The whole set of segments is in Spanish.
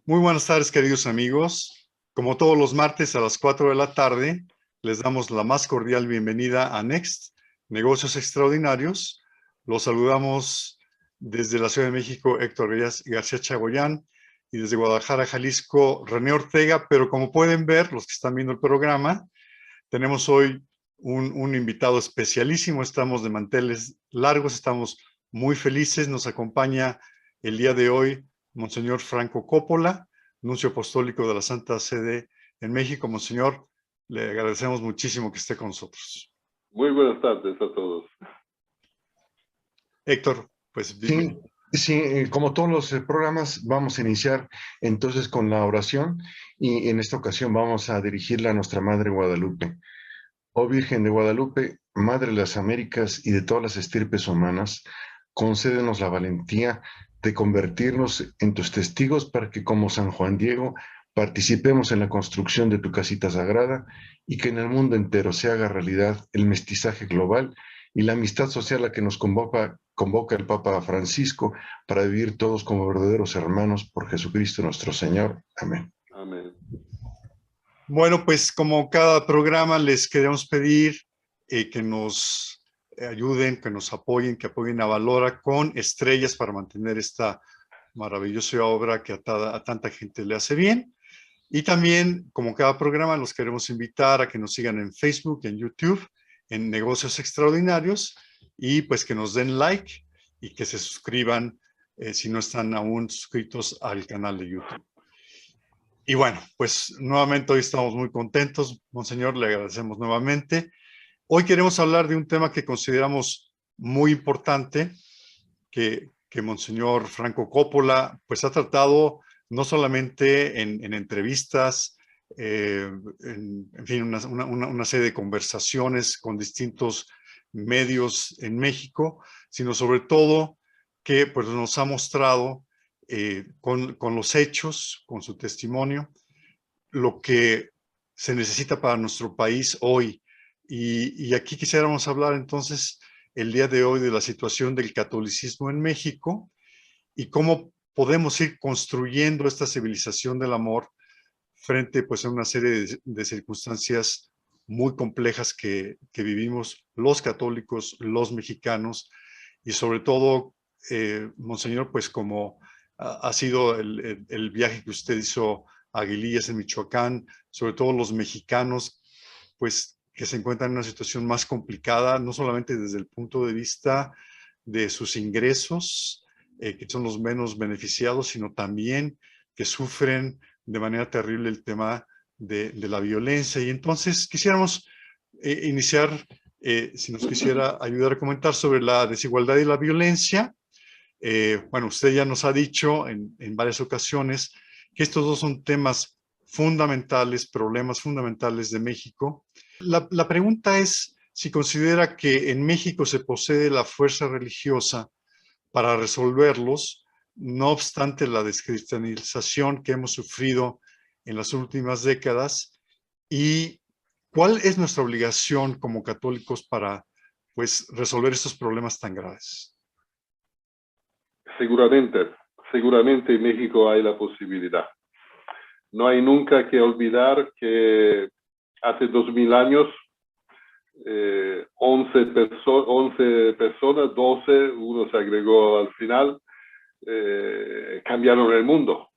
Muy buenas tardes, queridos amigos. Como todos los martes a las 4 de la tarde, les damos la más cordial bienvenida a Next, Negocios Extraordinarios. Los saludamos desde la Ciudad de México, Héctor García Chagoyán, y desde Guadalajara, Jalisco, René Ortega. Pero como pueden ver, los que están viendo el programa, tenemos hoy un invitado especialísimo. Estamos de manteles largos, estamos muy felices. Nos acompaña el día de hoy Monseñor Franco Coppola, nuncio apostólico de la Santa Sede en México. Monseñor, le agradecemos muchísimo que esté con nosotros. Muy buenas tardes a todos. Héctor, pues bienvenido. Sí, como todos los programas, vamos a iniciar entonces con la oración y en esta ocasión vamos a dirigirla a nuestra Madre Guadalupe. Oh Virgen de Guadalupe, Madre de las Américas y de todas las estirpes humanas, concédenos la valentía de convertirnos en tus testigos para que, como San Juan Diego, participemos en la construcción de tu casita sagrada y que en el mundo entero se haga realidad el mestizaje global y la amistad social a que nos convoca el Papa Francisco para vivir todos como verdaderos hermanos por Jesucristo nuestro Señor. Amén. Amén. Bueno, pues como cada programa les queremos pedir que nos ayuden, que nos apoyen, que apoyen a Valora con estrellas para mantener esta maravillosa obra que a tanta gente le hace bien. Y también, como cada programa, los queremos invitar a que nos sigan en Facebook, en YouTube, en Negocios Extraordinarios, y pues que nos den like y que se suscriban si no están aún suscritos al canal de YouTube. Y bueno, pues nuevamente hoy estamos muy contentos, Monseñor, le agradecemos nuevamente. Hoy queremos hablar de un tema que consideramos muy importante, que Monseñor Franco Coppola pues ha tratado no solamente en entrevistas, en fin, una serie de conversaciones con distintos medios en México, sino sobre todo que pues nos ha mostrado con los hechos, con su testimonio, lo que se necesita para nuestro país hoy. Y aquí quisiéramos hablar entonces el día de hoy de la situación del catolicismo en México y cómo podemos ir construyendo esta civilización del amor frente pues a una serie de circunstancias muy complejas que vivimos los católicos, los mexicanos, y sobre todo, Monseñor, pues como ha sido el viaje que usted hizo a Aguilillas en Michoacán, sobre todo los mexicanos, pues que se encuentran en una situación más complicada, no solamente desde el punto de vista de sus ingresos, que son los menos beneficiados, sino también que sufren de manera terrible el tema de la violencia. Y entonces quisiéramos iniciar, si nos quisiera ayudar a comentar sobre la desigualdad y la violencia. Bueno, usted ya nos ha dicho en varias ocasiones que estos dos son temas fundamentales, problemas fundamentales de México. La pregunta es si considera que en México se posee la fuerza religiosa para resolverlos, no obstante la descristianización que hemos sufrido en las últimas décadas, y cuál es nuestra obligación como católicos para pues resolver estos problemas tan graves. Seguramente en México hay la posibilidad. No hay nunca que olvidar que hace 2000 años 11 personas, 12, uno se agregó al final, cambiaron el mundo.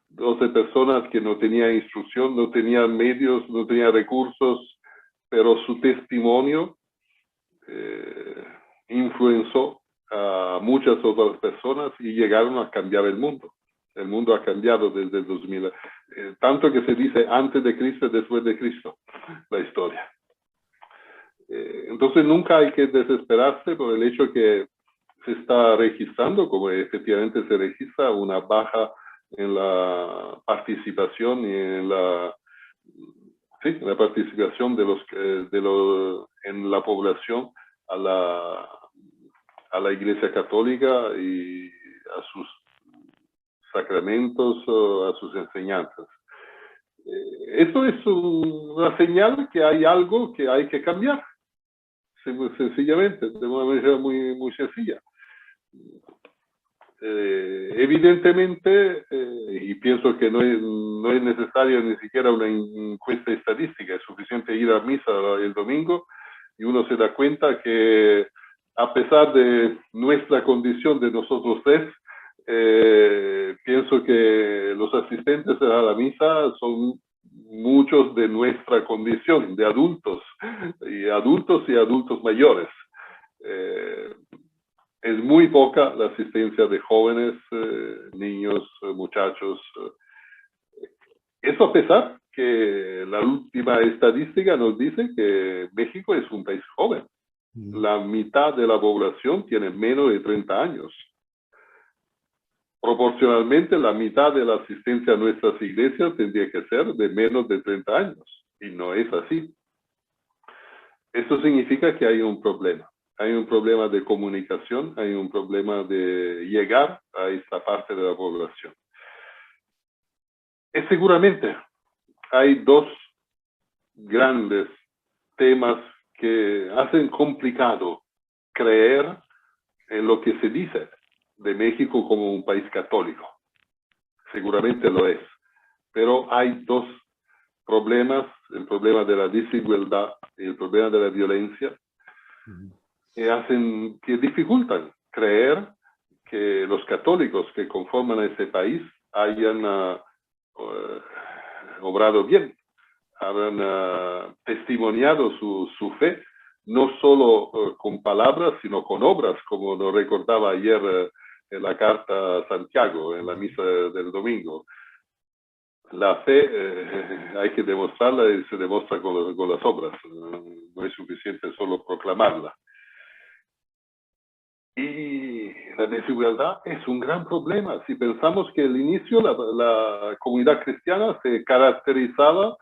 12 personas que no tenían instrucción, no tenían medios, no tenían recursos, pero su testimonio influenció a muchas otras personas y llegaron a cambiar el mundo. El mundo ha cambiado desde el 2000, tanto que se dice antes de Cristo y después de Cristo, la historia. Entonces nunca hay que desesperarse por el hecho que se está registrando, como efectivamente se registra, una baja en la participación y en la participación en la población a la Iglesia Católica y a sus sacramentos, a sus enseñanzas. Esto es una señal que hay algo que hay que cambiar, sencillamente, de una manera muy, muy sencilla. Evidentemente, y pienso que no es necesario ni siquiera una encuesta estadística, es suficiente ir a misa el domingo y uno se da cuenta que a pesar de nuestra condición de nosotros tres, pienso que los asistentes a la misa son muchos de nuestra condición, de adultos y adultos mayores. Es muy poca la asistencia de jóvenes, niños, muchachos. Eso a pesar que la última estadística nos dice que México es un país joven. La mitad de la población tiene menos de 30 años. Proporcionalmente, la mitad de la asistencia a nuestras iglesias tendría que ser de menos de 30 años. Y no es así. Esto significa que hay un problema. Hay un problema de comunicación, hay un problema de llegar a esta parte de la población. Y seguramente hay dos grandes temas que hacen complicado creer en lo que se dice de México como un país católico. Seguramente lo es. Pero hay dos problemas, el problema de la desigualdad y el problema de la violencia, que dificultan creer que los católicos que conforman ese país hayan obrado bien, hayan testimoniado su fe, no solo con palabras, sino con obras, como nos recordaba ayer en la carta a Santiago, en la misa del domingo. La fe hay que demostrarla y se demuestra con las obras, no es suficiente solo proclamarla. Y la desigualdad es un gran problema. Si pensamos que al inicio la comunidad cristiana se caracterizaba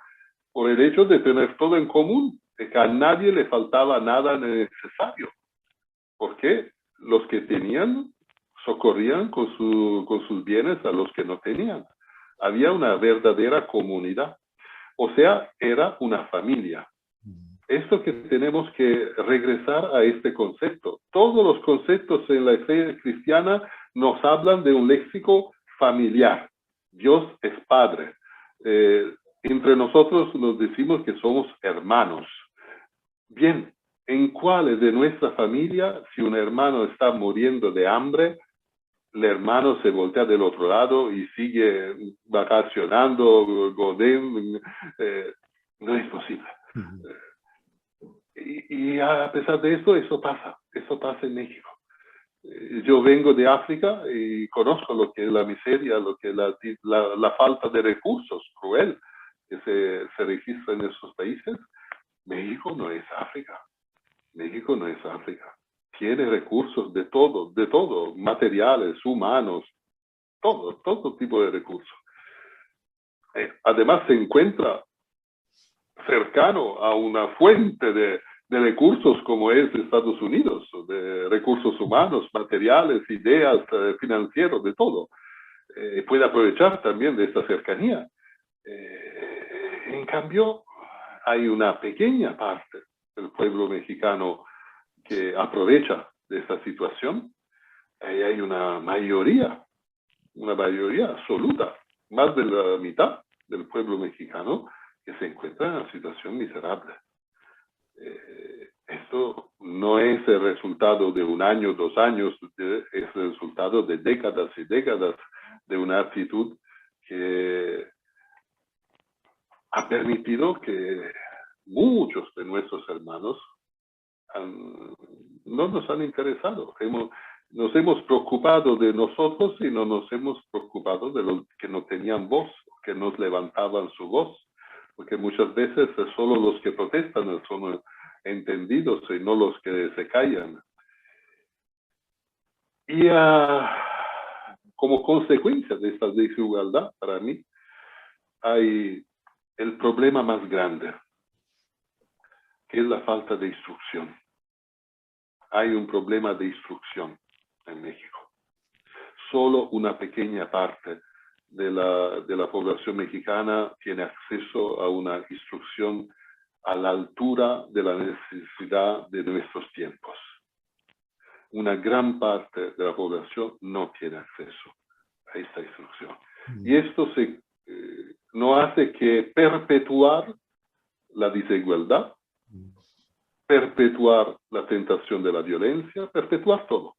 por el hecho de tener todo en común, de que a nadie le faltaba nada necesario, porque los que tenían socorrían con sus bienes a los que no tenían. Había una verdadera comunidad, o sea, era una familia. Esto que tenemos que regresar a este concepto. Todos los conceptos en la fe cristiana nos hablan de un léxico familiar. Dios es Padre. Entre nosotros nos decimos que somos hermanos. Bien, ¿en cuáles de nuestra familia, si un hermano está muriendo de hambre, el hermano se voltea del otro lado y sigue vacacionando, godín? No es posible. Y a pesar de eso pasa en México. Yo vengo de África y conozco lo que es la miseria, lo que es la falta de recursos cruel que se registra en esos países. México no es África. México no es África. Tiene recursos de todo, materiales, humanos, todo tipo de recursos. Además se encuentra cercano a una fuente de recursos como es Estados Unidos, de recursos humanos, materiales, ideas, financieros, de todo. Puede aprovechar también de esta cercanía. En cambio, hay una pequeña parte del pueblo mexicano que aprovecha de esta situación. Ahí hay una mayoría absoluta, más de la mitad del pueblo mexicano que se encuentra en una situación miserable. Esto no es el resultado de un año, 2 años, es el resultado de décadas y décadas de una actitud que ha permitido que muchos de nuestros hermanos no nos han interesado. Nos hemos preocupado de nosotros y no nos hemos preocupado de los que no tenían voz, que no levantaban su voz. Porque muchas veces solo los que protestan son entendidos y no los que se callan. Y como consecuencia de esta desigualdad, para mí, hay el problema más grande, que es la falta de instrucción. Hay un problema de instrucción en México. Solo una pequeña parte de la población mexicana tiene acceso a una instrucción a la altura de la necesidad de nuestros tiempos. una gran parte de la población no tiene acceso a esta instrucción. Y esto no hace que perpetuar la desigualdad, perpetuar la tentación de la violencia, perpetuar todo.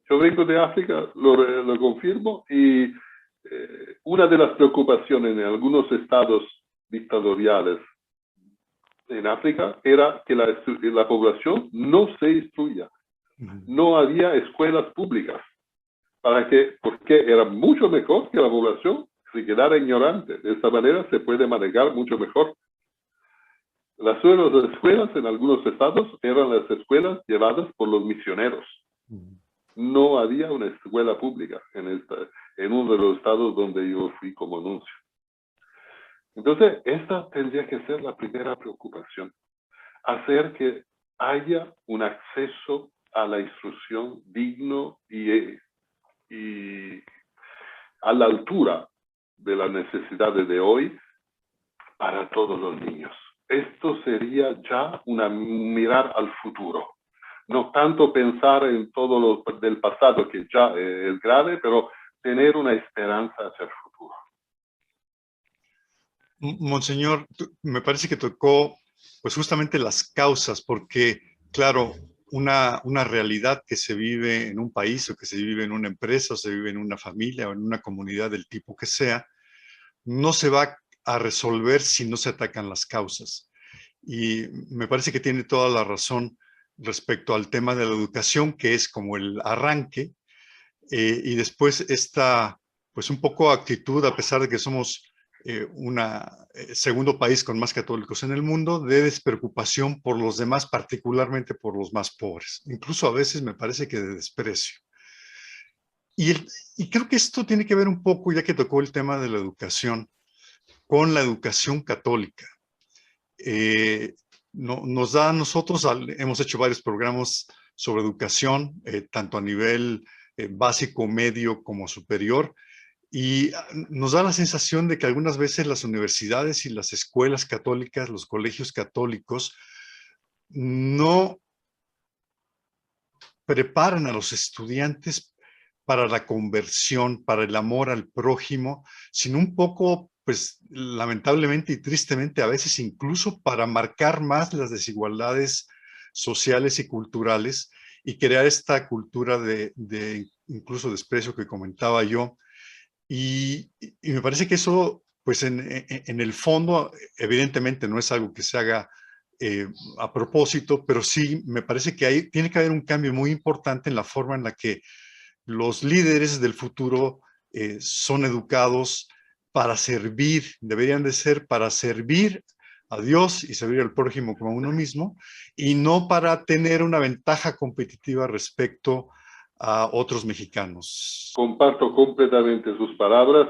Yo vengo de África, lo confirmo, y una de las preocupaciones en algunos estados dictatoriales en África era que la población no se instruya. No había escuelas públicas, porque era mucho mejor que la población se quedara ignorante. De esta manera se puede manejar mucho mejor. Las escuelas en algunos estados eran las escuelas llevadas por los misioneros. No había una escuela pública en uno de los estados donde yo fui como nuncio. Entonces, esta tendría que ser la primera preocupación. Hacer que haya un acceso a la instrucción digno y a la altura de las necesidades de hoy para todos los niños. Esto sería ya un mirar al futuro. No tanto pensar en todo lo del pasado, que ya es grave, pero tener una esperanza hacia el futuro. Monseñor, me parece que tocó pues justamente las causas, porque claro, una realidad que se vive en un país o que se vive en una empresa o se vive en una familia o en una comunidad del tipo que sea, no se va a resolver si no se atacan las causas. Y me parece que tiene toda la razón respecto al tema de la educación, que es como el arranque, y después esta, pues un poco actitud, a pesar de que somos segundo país con más católicos en el mundo, de despreocupación por los demás, particularmente por los más pobres. Incluso a veces me parece que de desprecio. Y creo que esto tiene que ver un poco, ya que tocó el tema de la educación, con la educación católica. Nos da a nosotros, hemos hecho varios programas sobre educación, tanto a nivel básico, medio como superior, y nos da la sensación de que algunas veces las universidades y las escuelas católicas, los colegios católicos, no preparan a los estudiantes para la conversión, para el amor al prójimo, sino un poco, pues lamentablemente y tristemente, a veces incluso para marcar más las desigualdades sociales y culturales y crear esta cultura de incluso desprecio que comentaba yo. Y me parece que eso, pues en el fondo, evidentemente no es algo que se haga a propósito, pero sí me parece que tiene que haber un cambio muy importante en la forma en la que los líderes del futuro son educados para servir, deberían de ser para servir a Dios y servir al prójimo como a uno mismo, y no para tener una ventaja competitiva respecto a otros mexicanos. Comparto completamente sus palabras.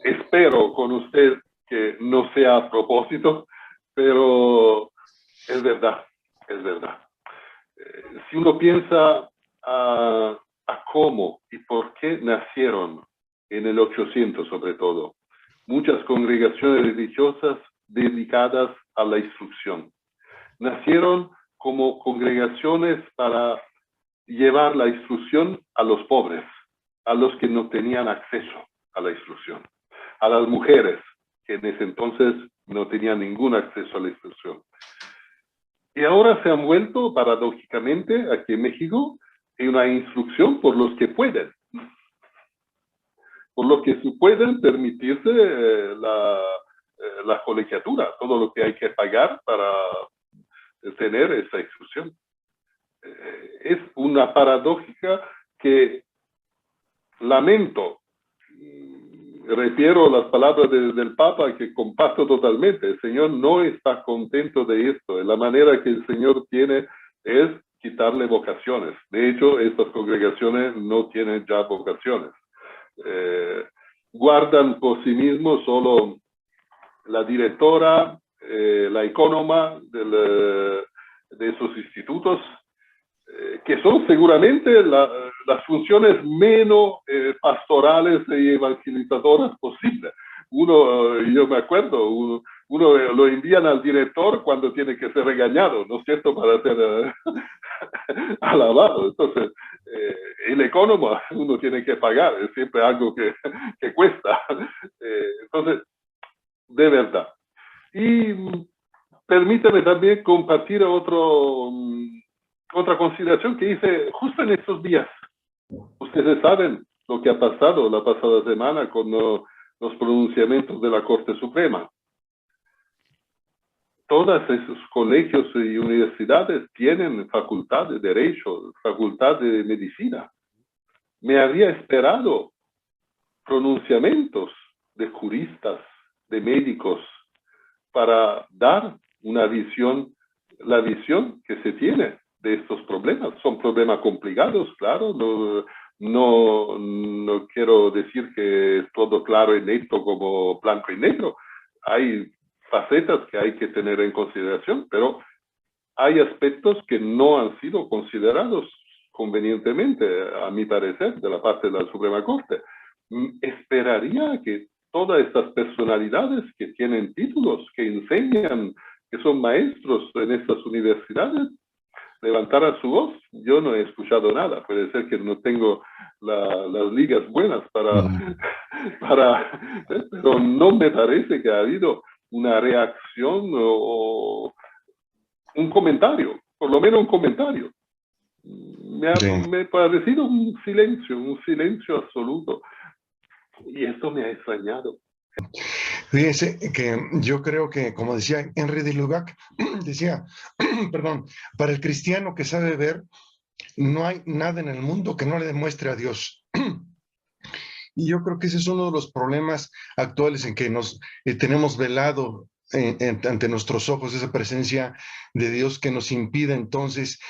Espero con usted que no sea a propósito, pero es verdad, es verdad. Si uno piensa a cómo y por qué nacieron en el 800 sobre todo muchas congregaciones religiosas dedicadas a la instrucción. Nacieron como congregaciones para llevar la instrucción a los pobres, a los que no tenían acceso a la instrucción, a las mujeres que en ese entonces no tenían ningún acceso a la instrucción. Y ahora se han vuelto, paradójicamente, aquí en México, en una instrucción por los que pueden. Por los que pueden permitirse la colegiatura, todo lo que hay que pagar para tener esa instrucción. Es una paradójica que lamento. Refiero las palabras del Papa que comparto totalmente. El Señor no está contento de esto. La manera que el Señor tiene es quitarle vocaciones. De hecho, estas congregaciones no tienen ya vocaciones. Guardan por sí mismos solo la directora, la ecónoma de esos institutos, que son seguramente las funciones menos pastorales y evangelizadoras posibles. Yo me acuerdo, uno lo envían al director cuando tiene que ser regañado, ¿no es cierto?, para hacer alabado. Entonces, el economo uno tiene que pagar, es siempre algo que cuesta. Entonces, de verdad. Y permítame también compartir otra consideración que hice justo en estos días. Ustedes saben lo que ha pasado la pasada semana con los pronunciamientos de la Corte Suprema. Todos esos colegios y universidades tienen facultad de Derecho, facultad de Medicina. Me había esperado pronunciamientos de juristas, de médicos, para dar una visión, la visión que se tiene de estos problemas. Son problemas complicados, claro, no quiero decir que es todo claro y neto como blanco y negro. Hay facetas que hay que tener en consideración, pero hay aspectos que no han sido considerados convenientemente, a mi parecer, de la parte de la Suprema Corte. Esperaría que todas estas personalidades que tienen títulos, que enseñan, que son maestros en estas universidades, levantaran su voz. Yo no he escuchado nada. Puede ser que no tengo las ligas buenas pero no me parece que ha habido una reacción o un comentario, por lo menos un comentario. Me ha parecido un silencio absoluto. Y esto me ha extrañado. Fíjense que yo creo que, como decía Henry de Lubac, decía, perdón, para el cristiano que sabe ver, no hay nada en el mundo que no le demuestre a Dios. Y yo creo que ese es uno de los problemas actuales en que nos tenemos velado ante nuestros ojos esa presencia de Dios que nos impide entonces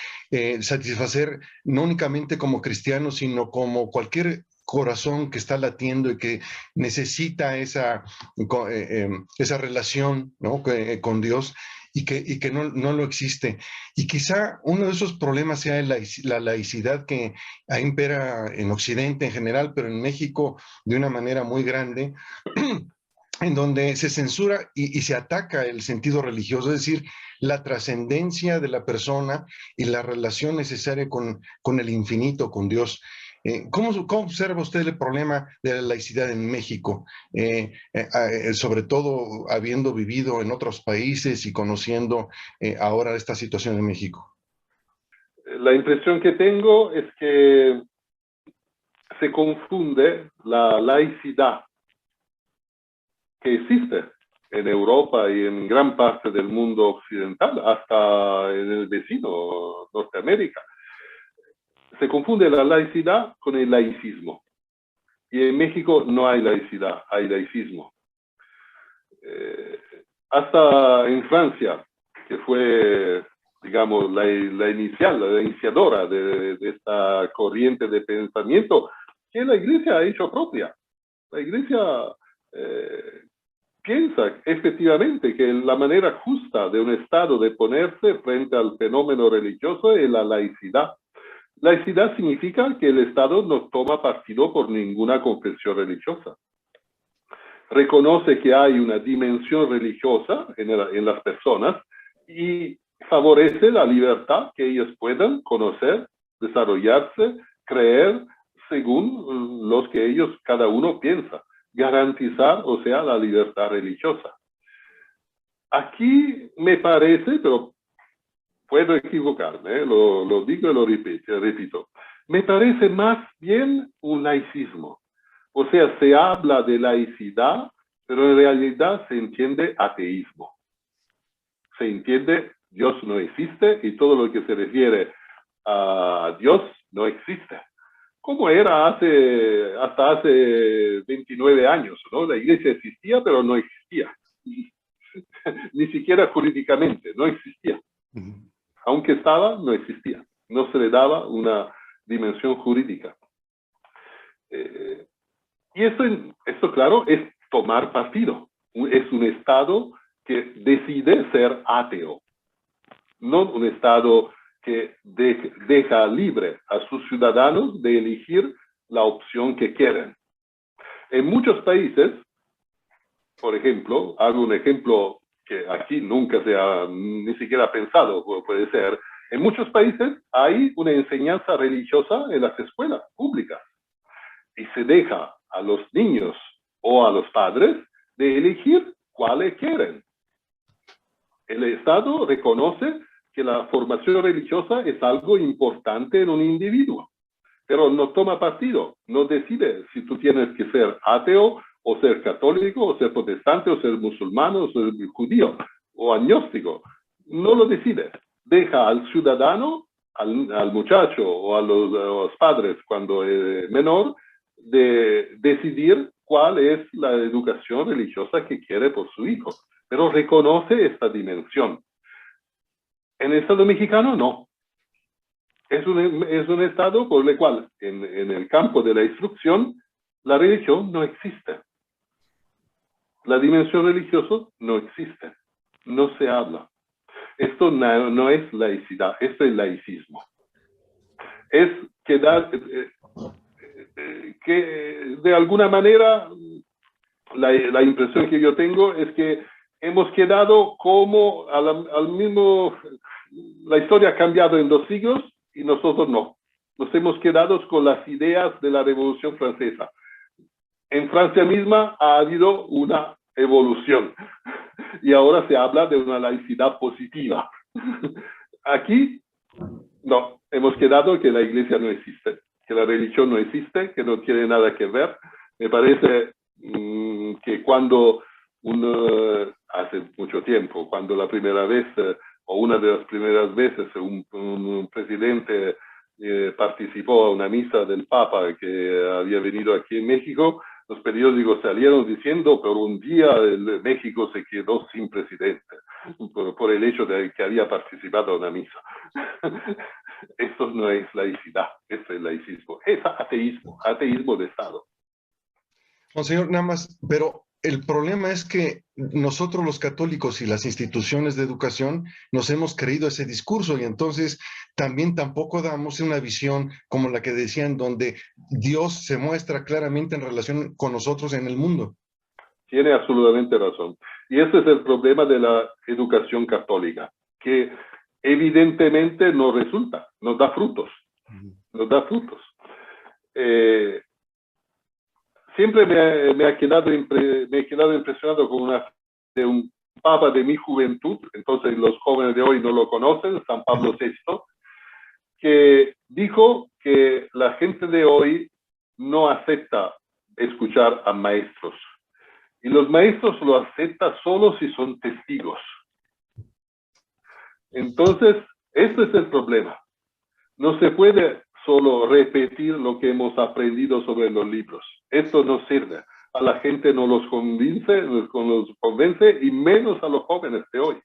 satisfacer no únicamente como cristianos, sino como cualquier corazón que está latiendo y que necesita esa relación, ¿no? con Dios y que no lo existe. Y quizá uno de esos problemas sea la laicidad que impera en Occidente en general, pero en México de una manera muy grande, en donde se censura y se ataca el sentido religioso, es decir, la trascendencia de la persona y la relación necesaria con el infinito, con Dios. ¿Cómo observa usted el problema de la laicidad en México? Sobre todo habiendo vivido en otros países y conociendo ahora esta situación en México. La impresión que tengo es que se confunde la laicidad que existe en Europa y en gran parte del mundo occidental, hasta en el vecino Norteamérica. Se confunde la laicidad con el laicismo. Y en México no hay laicidad, hay laicismo. Hasta en Francia, que fue, digamos, la iniciadora de esta corriente de pensamiento, que la Iglesia ha hecho propia. La Iglesia piensa efectivamente que la manera justa de un Estado de ponerse frente al fenómeno religioso es la laicidad. Laicidad significa que el Estado no toma partido por ninguna confesión religiosa. Reconoce que hay una dimensión religiosa en las personas y favorece la libertad que ellos puedan conocer, desarrollarse, creer según los que ellos cada uno piensa. Garantizar, o sea, la libertad religiosa. Aquí me parece, pero puedo equivocarme, lo digo y lo repito, me parece más bien un laicismo. O sea, se habla de laicidad, pero en realidad se entiende ateísmo. Se entiende Dios no existe y todo lo que se refiere a Dios no existe. Como era hasta hace 29 años, ¿no? La Iglesia existía, pero no existía. Ni siquiera jurídicamente, no existía. Aunque estaba, no existía. No se le daba una dimensión jurídica. Y esto, claro, es tomar partido. Es un Estado que decide ser ateo. No un Estado que deja libre a sus ciudadanos de elegir la opción que quieren. En muchos países, por ejemplo, hago un ejemplo que aquí nunca se ha ni siquiera pensado, puede ser, En muchos países hay una enseñanza religiosa en las escuelas públicas y se deja a los niños o a los padres de elegir cuáles quieren. El Estado reconoce que la formación religiosa es algo importante en un individuo, pero no toma partido, no decide si tú tienes que ser ateo o ser católico o ser protestante o ser musulmano o ser judío o agnóstico. No lo decide. Deja al ciudadano, al muchacho o a los padres cuando es menor, de decidir cuál es la educación religiosa que quiere por su hijo, pero reconoce esta dimensión. En el Estado mexicano no. Es un Estado por el cual en el campo de la instrucción la religión no existe. La dimensión religiosa no existe. No se habla. Esto no es laicidad, esto es laicismo. Es que de alguna manera la impresión que yo tengo es que hemos quedado como al mismo, la historia ha cambiado en 2 siglos y nosotros no. Nos hemos quedado con las ideas de la Revolución Francesa. En Francia misma ha habido una evolución y ahora se habla de una laicidad positiva. Aquí no, hemos quedado que la iglesia no existe, que la religión no existe, que no tiene nada que ver. Me parece que cuando hace mucho tiempo, cuando la primera vez o una de las primeras veces un presidente participó a una misa del Papa que había venido aquí en México, los periódicos salieron diciendo por un día México se quedó sin presidente por el hecho de que había participado en una misa. Esto no es laicidad, esto es laicismo, es ateísmo, ateísmo de Estado. Monseñor, nada más, pero el problema es que nosotros los católicos y las instituciones de educación nos hemos creído ese discurso y entonces también tampoco damos una visión como la que decían, donde Dios se muestra claramente en relación con nosotros en el mundo. Tiene absolutamente razón. Y ese es el problema de la educación católica, que evidentemente no resulta, nos da frutos, nos da frutos. Siempre me he quedado impresionado con de un papa de mi juventud, entonces los jóvenes de hoy no lo conocen, San Pablo VI, que dijo que la gente de hoy no acepta escuchar a maestros. Y los maestros lo aceptan solo si son testigos. Entonces, este es el problema. No se puede solo repetir lo que hemos aprendido sobre los libros. Esto no sirve. A la gente no los convence y menos a los jóvenes de hoy.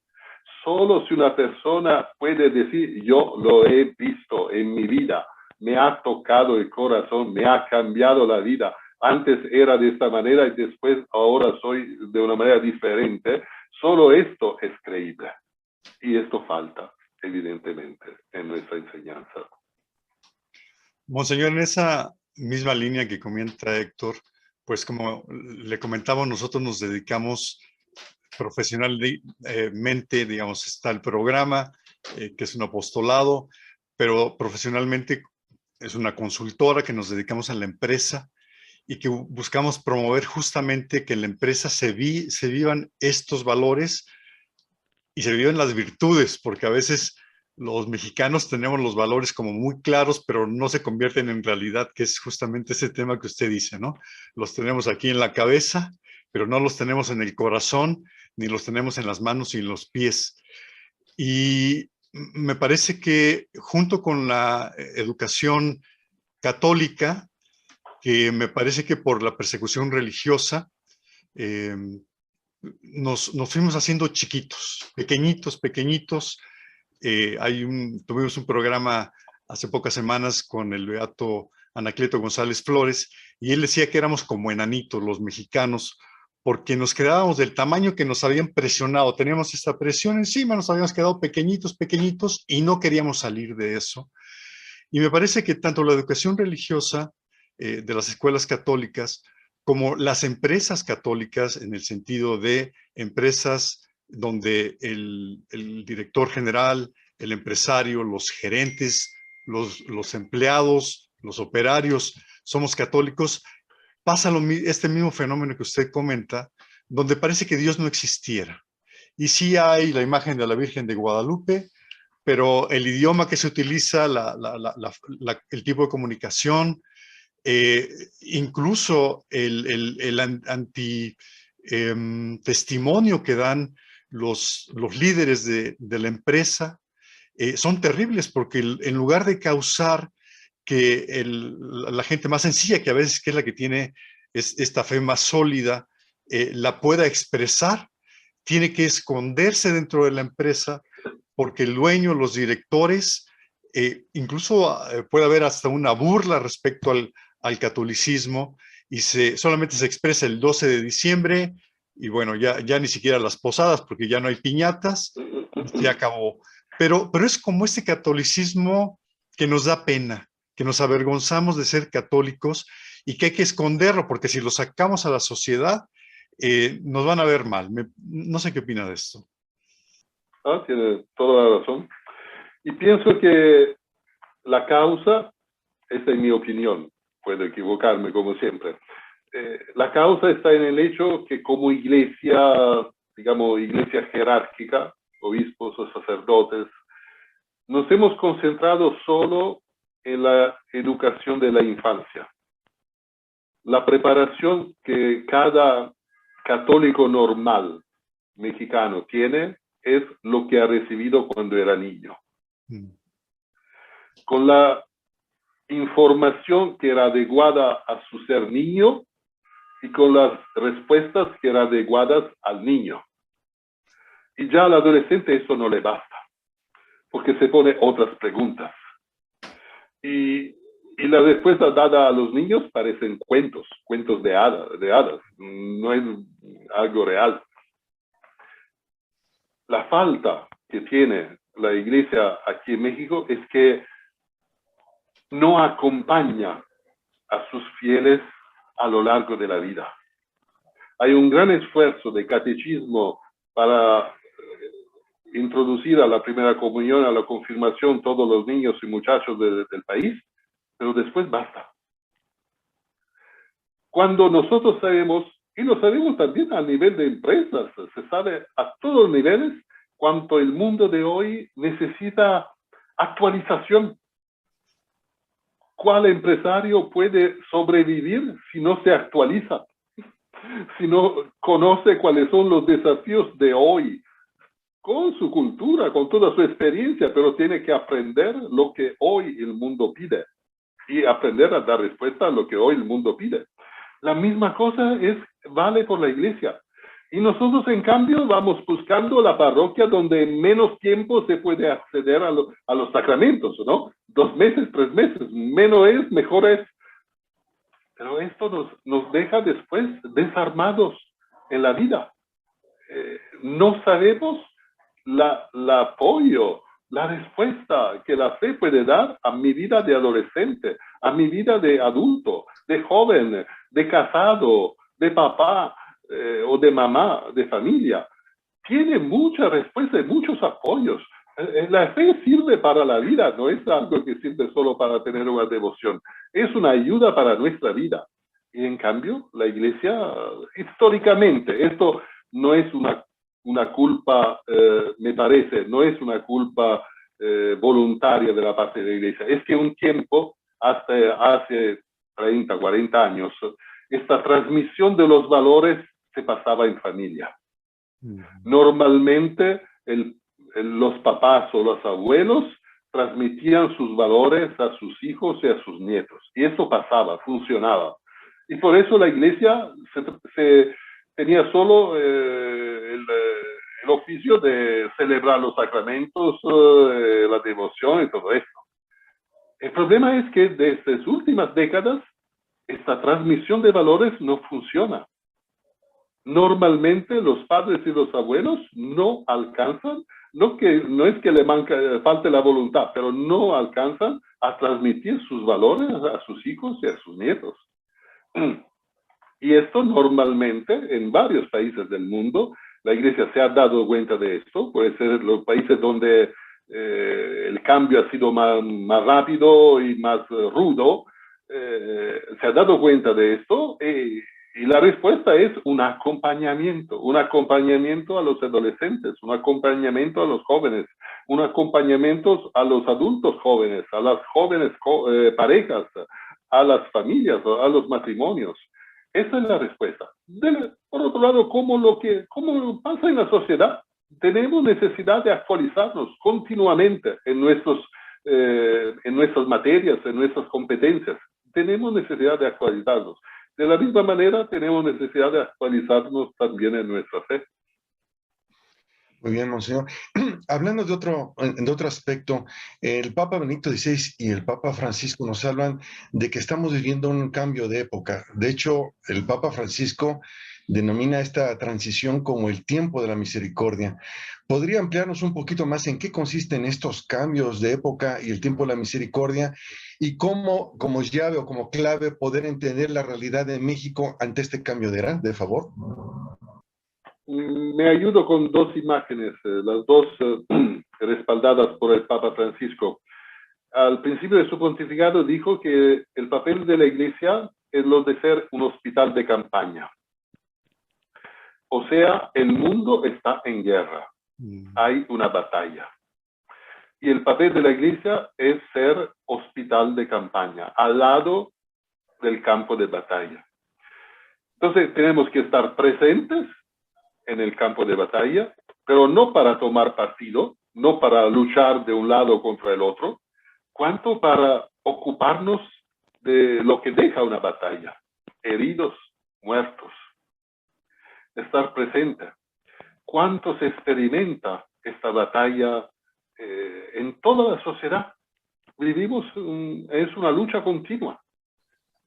Solo si una persona puede decir, yo lo he visto en mi vida, me ha tocado el corazón, me ha cambiado la vida. Antes era de esta manera y después ahora soy de una manera diferente. Solo esto es creíble. Y esto falta, evidentemente, en nuestra enseñanza. Monseñor, en esa misma línea que comenta Héctor, pues como le comentaba, nosotros nos dedicamos profesionalmente, digamos, está el programa, que es un apostolado, pero profesionalmente es una consultora que nos dedicamos a la empresa y que buscamos promover justamente que en la empresa se vivan estos valores y se vivan las virtudes, porque a veces los mexicanos tenemos los valores como muy claros, pero no se convierten en realidad, que es justamente ese tema que usted dice, ¿no? Los tenemos aquí en la cabeza, pero no los tenemos en el corazón, ni los tenemos en las manos y en los pies. Y me parece que junto con la educación católica, que me parece que por la persecución religiosa, nos fuimos haciendo chiquitos, pequeñitos. Tuvimos un programa hace pocas semanas con el beato Anacleto González Flores, y él decía que éramos como enanitos los mexicanos, porque nos quedábamos del tamaño que nos habían presionado, teníamos esta presión encima, nos habíamos quedado pequeñitos, y no queríamos salir de eso. Y me parece que tanto la educación religiosa de las escuelas católicas, como las empresas católicas, en el sentido de empresas donde el director general, el empresario, los gerentes, los empleados, los operarios, somos católicos, pasa este mismo fenómeno que usted comenta, donde parece que Dios no existiera. Y sí hay la imagen de la Virgen de Guadalupe, pero el idioma que se utiliza, el tipo de comunicación, incluso el testimonio que dan los líderes de la empresa, son terribles porque en lugar de causar que la gente más sencilla, que a veces que es la que tiene esta fe más sólida, la pueda expresar, tiene que esconderse dentro de la empresa porque el dueño, los directores, incluso puede haber hasta una burla respecto al catolicismo y solamente se expresa el 12 de diciembre y bueno, ya ni siquiera las posadas porque ya no hay piñatas, se acabó. Pero es como este catolicismo que nos da pena, que nos avergonzamos de ser católicos y que hay que esconderlo porque si lo sacamos a la sociedad, nos van a ver mal. No sé qué opina de esto. Tiene toda la razón. Y pienso que la causa, esta es mi opinión, puedo equivocarme como siempre, la causa está en el hecho que como iglesia, digamos, iglesia jerárquica, obispos o sacerdotes, nos hemos concentrado solo en la educación de la infancia. La preparación que cada católico normal mexicano tiene es lo que ha recibido cuando era niño. Con la información que era adecuada a su ser niño y con las respuestas que eran adecuadas al niño. Y ya al adolescente eso no le basta, porque se pone otras preguntas. Y la respuesta dada a los niños parecen cuentos de hadas, no es algo real. La falta que tiene la iglesia aquí en México es que no acompaña a sus fieles a lo largo de la vida. Hay un gran esfuerzo de catecismo para introducir a la primera comunión, a la confirmación, todos los niños y muchachos del país, pero después basta. Cuando nosotros sabemos, y lo sabemos también a nivel de empresas, se sabe a todos los niveles cuánto el mundo de hoy necesita actualización. ¿Cuál empresario puede sobrevivir si no se actualiza? Si no conoce cuáles son los desafíos de hoy, con su cultura, con toda su experiencia, pero tiene que aprender lo que hoy el mundo pide y aprender a dar respuesta a lo que hoy el mundo pide. La misma cosa vale por la iglesia. Y nosotros, en cambio, vamos buscando la parroquia donde en menos tiempo se puede acceder a los sacramentos, ¿no? 2 meses, 3 meses, menos es, mejor es. Pero esto nos deja después desarmados en la vida. No sabemos el apoyo, la respuesta que la fe puede dar a mi vida de adolescente, a mi vida de adulto, de joven, de casado, de papá o de mamá, de familia. Tiene mucha respuesta y muchos apoyos. La fe sirve para la vida, no es algo que sirve solo para tener una devoción. Es una ayuda para nuestra vida. Y en cambio, la iglesia, históricamente, esto no es una culpa, me parece, no es una culpa voluntaria de la parte de la iglesia. Es que un tiempo, hasta hace 30, 40 años, esta transmisión de los valores se pasaba en familia. Normalmente, los papás o los abuelos transmitían sus valores a sus hijos y a sus nietos. Y eso pasaba, funcionaba. Y por eso la iglesia tenía solo el oficio de celebrar los sacramentos, la devoción y todo esto. El problema es que desde las últimas décadas, esta transmisión de valores no funciona. Normalmente los padres y los abuelos no alcanzan, no es que le falte la voluntad, pero no alcanzan a transmitir sus valores a sus hijos y a sus nietos. Y esto normalmente en varios países del mundo, la iglesia se ha dado cuenta de esto, puede ser los países donde el cambio ha sido más rápido y más rudo, se ha dado cuenta de esto y la respuesta es un acompañamiento a los adolescentes, un acompañamiento a los jóvenes, un acompañamiento a los adultos jóvenes, a las jóvenes parejas, a las familias, a los matrimonios. Esa es la respuesta. Por otro lado, ¿cómo pasa en la sociedad? Tenemos necesidad de actualizarnos continuamente en nuestras materias, en nuestras competencias. Tenemos necesidad de actualizarnos. De la misma manera, tenemos necesidad de actualizarnos también en nuestra fe. Muy bien, monseñor. Hablando de otro aspecto, el Papa Benedicto XVI y el Papa Francisco nos hablan de que estamos viviendo un cambio de época. De hecho, el Papa Francisco denomina esta transición como el tiempo de la misericordia. ¿Podría ampliarnos un poquito más en qué consisten estos cambios de época y el tiempo de la misericordia y cómo, como llave o como clave, poder entender la realidad de México ante este cambio de favor? Me ayudo con dos imágenes, las dos respaldadas por el Papa Francisco. Al principio de su pontificado dijo que el papel de la Iglesia es lo de ser un hospital de campaña. O sea, el mundo está en guerra, hay una batalla. Y el papel de la Iglesia es ser hospital de campaña, al lado del campo de batalla. Entonces tenemos que estar presentes en el campo de batalla, pero no para tomar partido, no para luchar de un lado contra el otro, cuanto para ocuparnos de lo que deja una batalla, heridos, muertos. Estar presente. ¿Cuánto se experimenta esta batalla en toda la sociedad? Vivimos, es una lucha continua.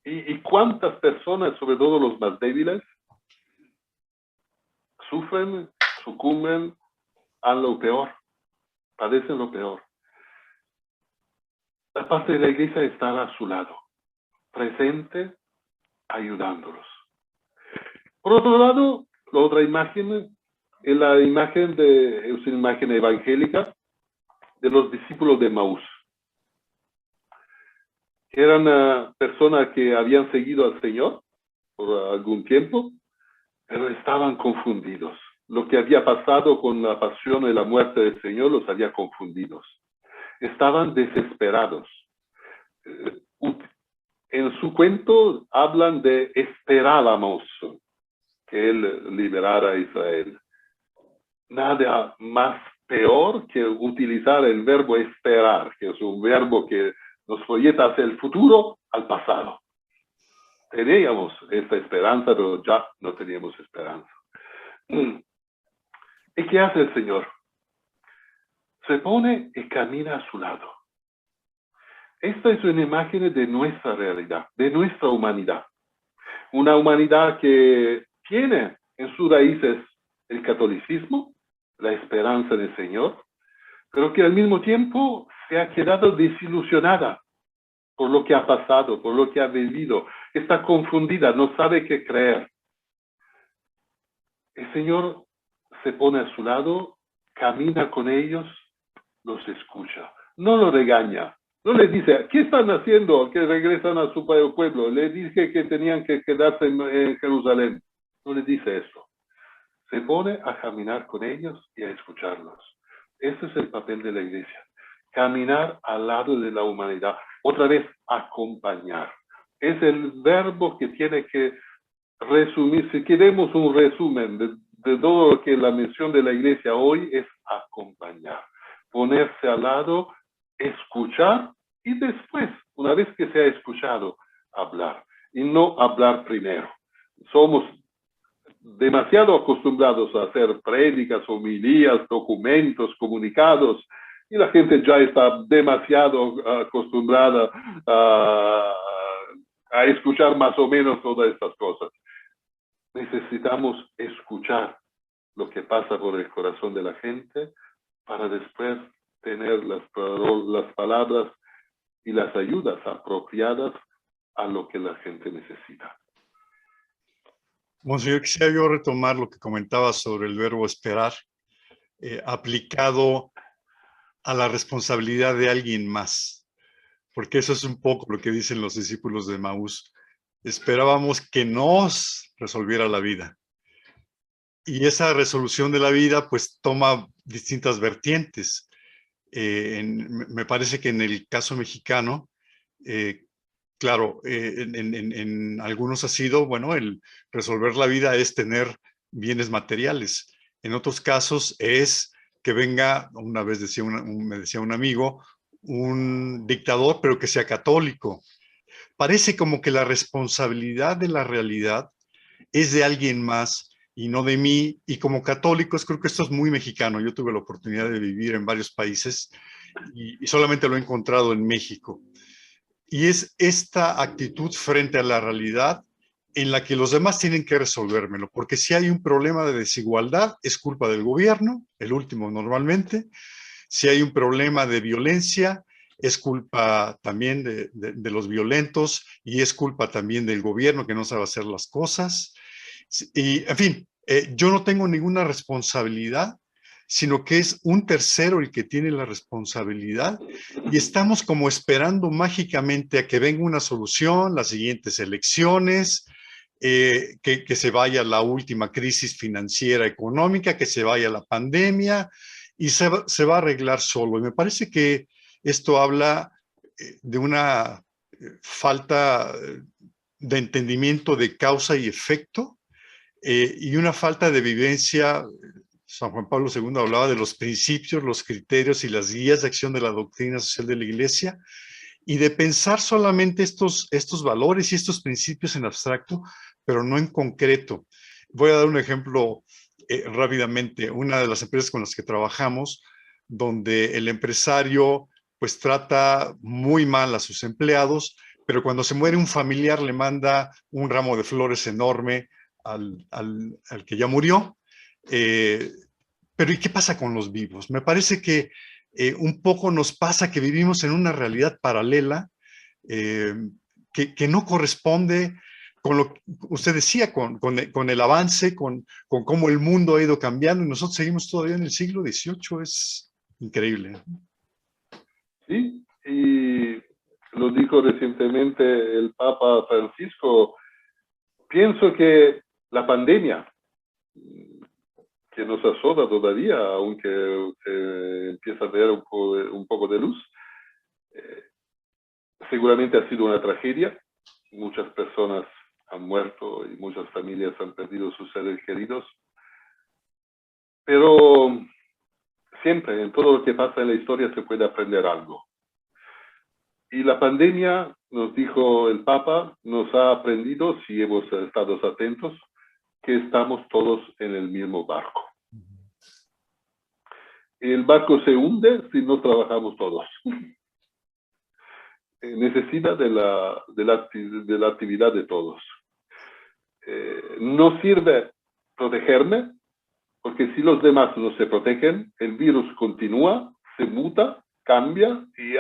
¿Y cuántas personas, sobre todo los más débiles, sufren, sucumben a lo peor, padecen lo peor? La parte de la Iglesia está a su lado, presente, ayudándolos. Por otro lado, la otra imagen es la imagen es una imagen evangélica de los discípulos de Maús. Eran personas que habían seguido al Señor por algún tiempo, pero estaban confundidos. Lo que había pasado con la pasión y la muerte del Señor los había confundidos. Estaban desesperados. En su cuento hablan de esperábamos que Él liberara a Israel. Nada más peor que utilizar el verbo esperar, que es un verbo que nos proyecta hacia el futuro al pasado. Teníamos esta esperanza, pero ya no teníamos esperanza. ¿Y qué hace el Señor? Se pone y camina a su lado. Esta es una imagen de nuestra realidad, de nuestra humanidad. Una humanidad que tiene en sus raíces el catolicismo, la esperanza en el Señor, pero que al mismo tiempo se ha quedado desilusionada por lo que ha pasado, por lo que ha vivido. Está confundida, no sabe qué creer. El Señor se pone a su lado, camina con ellos, los escucha. No lo regaña, no les dice, ¿qué están haciendo? Que regresan a su pueblo. Le dije que tenían que quedarse en Jerusalén. No les dice eso. Se pone a caminar con ellos y a escucharlos. Ese es el papel de la Iglesia. Caminar al lado de la humanidad. Otra vez, acompañar. Es el verbo que tiene que resumir. Si queremos un resumen de todo lo que la misión de la Iglesia hoy es acompañar. Ponerse al lado, escuchar y después, una vez que se ha escuchado, hablar. Y no hablar primero. Somos demasiado acostumbrados a hacer prédicas, homilías, documentos, comunicados, y la gente ya está demasiado acostumbrada a escuchar más o menos todas estas cosas. Necesitamos escuchar lo que pasa por el corazón de la gente para después tener las palabras y las ayudas apropiadas a lo que la gente necesita. Monseñor, quisiera yo retomar lo que comentaba sobre el verbo esperar, aplicado a la responsabilidad de alguien más, porque eso es un poco lo que dicen los discípulos de Maús. Esperábamos que nos resolviera la vida. Y esa resolución de la vida pues toma distintas vertientes. Me parece que en el caso mexicano, claro, en algunos ha sido, bueno, el resolver la vida es tener bienes materiales. En otros casos es que venga, una vez me decía un amigo, un dictador, pero que sea católico. Parece como que la responsabilidad de la realidad es de alguien más y no de mí. Y como católicos, creo que esto es muy mexicano. Yo tuve la oportunidad de vivir en varios países y solamente lo he encontrado en México. Y es esta actitud frente a la realidad en la que los demás tienen que resolvérmelo, porque si hay un problema de desigualdad, es culpa del gobierno, el último normalmente. Si hay un problema de violencia, es culpa también de los violentos y es culpa también del gobierno que no sabe hacer las cosas. Y, en fin, yo no tengo ninguna responsabilidad, sino que es un tercero el que tiene la responsabilidad y estamos como esperando mágicamente a que venga una solución, las siguientes elecciones, que se vaya la última crisis financiera económica, que se vaya la pandemia y se va a arreglar solo. Y me parece que esto habla de una falta de entendimiento de causa y efecto y una falta de vivencia. San Juan Pablo II hablaba de los principios, los criterios y las guías de acción de la doctrina social de la Iglesia y de pensar solamente estos valores y estos principios en abstracto, pero no en concreto. Voy a dar un ejemplo rápidamente. Una de las empresas con las que trabajamos, donde el empresario pues trata muy mal a sus empleados, pero cuando se muere un familiar le manda un ramo de flores enorme al que ya murió. Pero ¿y qué pasa con los vivos? Me parece que un poco nos pasa que vivimos en una realidad paralela que no corresponde con lo que usted decía, con el avance, con cómo el mundo ha ido cambiando y nosotros seguimos todavía en el siglo XVIII. Es increíble. Sí, y lo dijo recientemente el Papa Francisco. Pienso que la pandemia que nos azota todavía, aunque empieza a ver un poco de luz, seguramente ha sido una tragedia. Muchas personas han muerto y muchas familias han perdido sus seres queridos. Pero siempre, en todo lo que pasa en la historia, se puede aprender algo. Y la pandemia, nos dijo el Papa, nos ha aprendido, si hemos estado atentos, que estamos todos en el mismo barco. El barco se hunde si no trabajamos todos. Necesita de la actividad de todos. No sirve protegerme, porque si los demás no se protegen, el virus continúa, se muta, cambia, y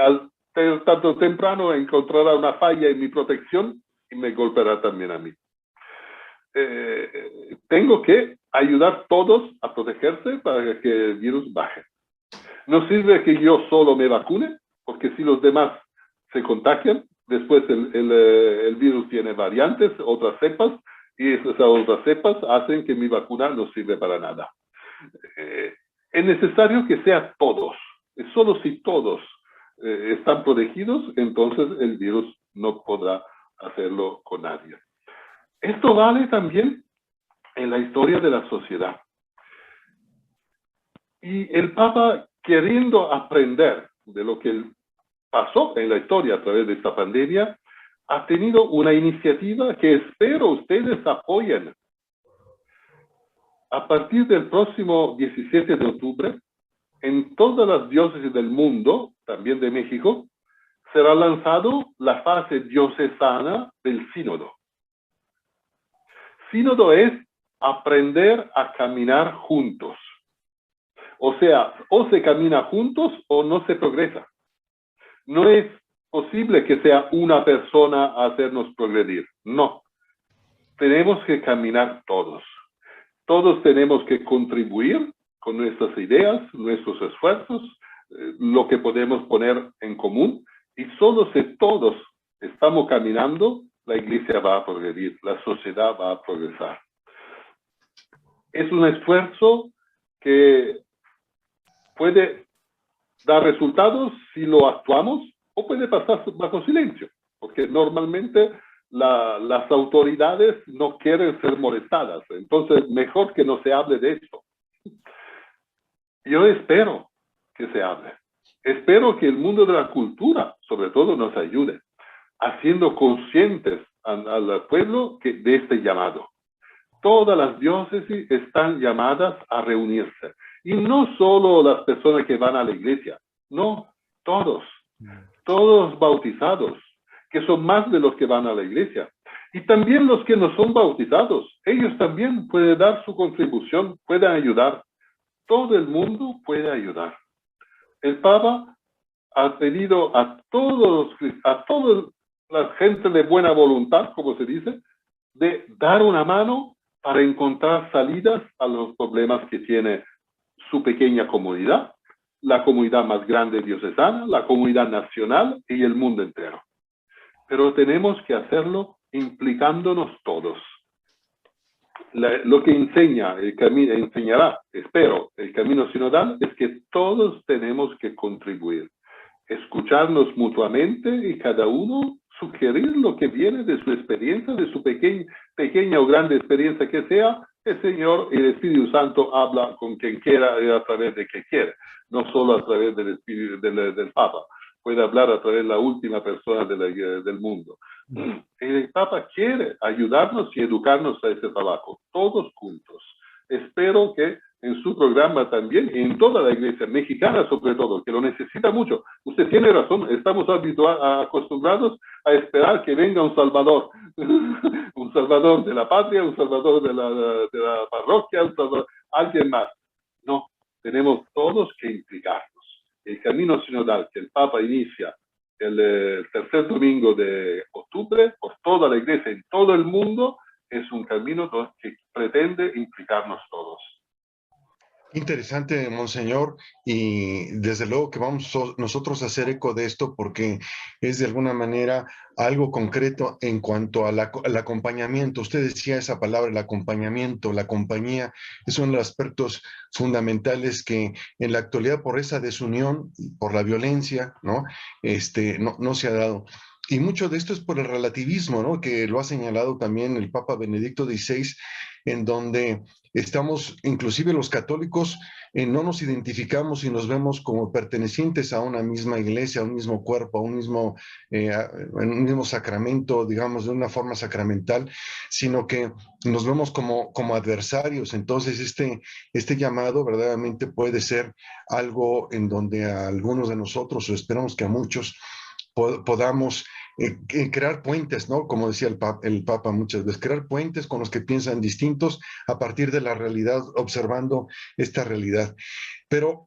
tanto temprano encontrará una falla en mi protección y me golpeará también a mí. Tengo que ayudar todos a protegerse para que el virus baje. No sirve que yo solo me vacune, porque si los demás se contagian, después el virus tiene variantes, otras cepas, y esas otras cepas hacen que mi vacuna no sirve para nada. Es necesario que sea todos. Solo si todos están protegidos, entonces el virus no podrá hacerlo con nadie. Esto vale también en la historia de la sociedad. Y el Papa, queriendo aprender de lo que pasó en la historia a través de esta pandemia, ha tenido una iniciativa que espero ustedes apoyen. A partir del próximo 17 de octubre, en todas las diócesis del mundo, también de México, será lanzado la fase diocesana del sínodo. Sínodo es aprender a caminar juntos. O sea, o se camina juntos o no se progresa. No es posible que sea una persona a hacernos progredir. No. Tenemos que caminar todos. Todos tenemos que contribuir con nuestras ideas, nuestros esfuerzos, lo que podemos poner en común, y solo si todos estamos caminando, la iglesia va a progredir, la sociedad va a progresar. Es un esfuerzo que puede dar resultados si lo actuamos, o puede pasar bajo silencio, porque normalmente las autoridades no quieren ser molestadas, entonces mejor que no se hable de esto. Yo espero que se hable. Espero que el mundo de la cultura, sobre todo, nos ayude, haciendo conscientes al pueblo de este llamado. Todas las diócesis están llamadas a reunirse. Y no solo las personas que van a la iglesia, no, todos bautizados, que son más de los que van a la iglesia. Y también los que no son bautizados, ellos también pueden dar su contribución, pueden ayudar. Todo el mundo puede ayudar. El Papa ha pedido a toda la gente de buena voluntad, como se dice, de dar una mano para encontrar salidas a los problemas que tiene su pequeña comunidad, la comunidad más grande diocesana, la comunidad nacional y el mundo entero. Pero tenemos que hacerlo implicándonos todos. Lo que enseñará, espero, el camino sinodal es que todos tenemos que contribuir, escucharnos mutuamente y cada uno sugerir lo que viene de su experiencia, de su pequeña o grande experiencia que sea. El Señor y el Espíritu Santo habla con quien quiera y a través de quien quiera, no solo a través del Espíritu del Papa. Puede hablar a través de la última persona del mundo. El Papa quiere ayudarnos y educarnos a ese trabajo, todos juntos. Espero que en su programa también, y en toda la iglesia mexicana sobre todo, que lo necesita mucho. Usted tiene razón, estamos acostumbrados a esperar que venga un salvador, un salvador de la patria, un salvador de la parroquia, alguien más. No, tenemos todos que implicarnos. El camino sinodal que el Papa inicia el tercer domingo de octubre por toda la iglesia en todo el mundo es un camino que pretende implicarnos todos. Interesante, Monseñor, y desde luego que vamos nosotros a hacer eco de esto porque es de alguna manera algo concreto en cuanto al acompañamiento. Usted decía esa palabra, el acompañamiento, la compañía, es uno de los aspectos fundamentales que en la actualidad por esa desunión, por la violencia, ¿no? No se ha dado. Y mucho de esto es por el relativismo, ¿no? Que lo ha señalado también el Papa Benedicto XVI, en donde estamos, inclusive los católicos, no nos identificamos y nos vemos como pertenecientes a una misma iglesia, a un mismo cuerpo, a un mismo sacramento, digamos, de una forma sacramental, sino que nos vemos como adversarios. Entonces, este llamado verdaderamente puede ser algo en donde a algunos de nosotros, o esperamos que a muchos, podamos crear puentes, ¿no? Como decía el Papa muchas veces, crear puentes con los que piensan distintos a partir de la realidad, observando esta realidad. Pero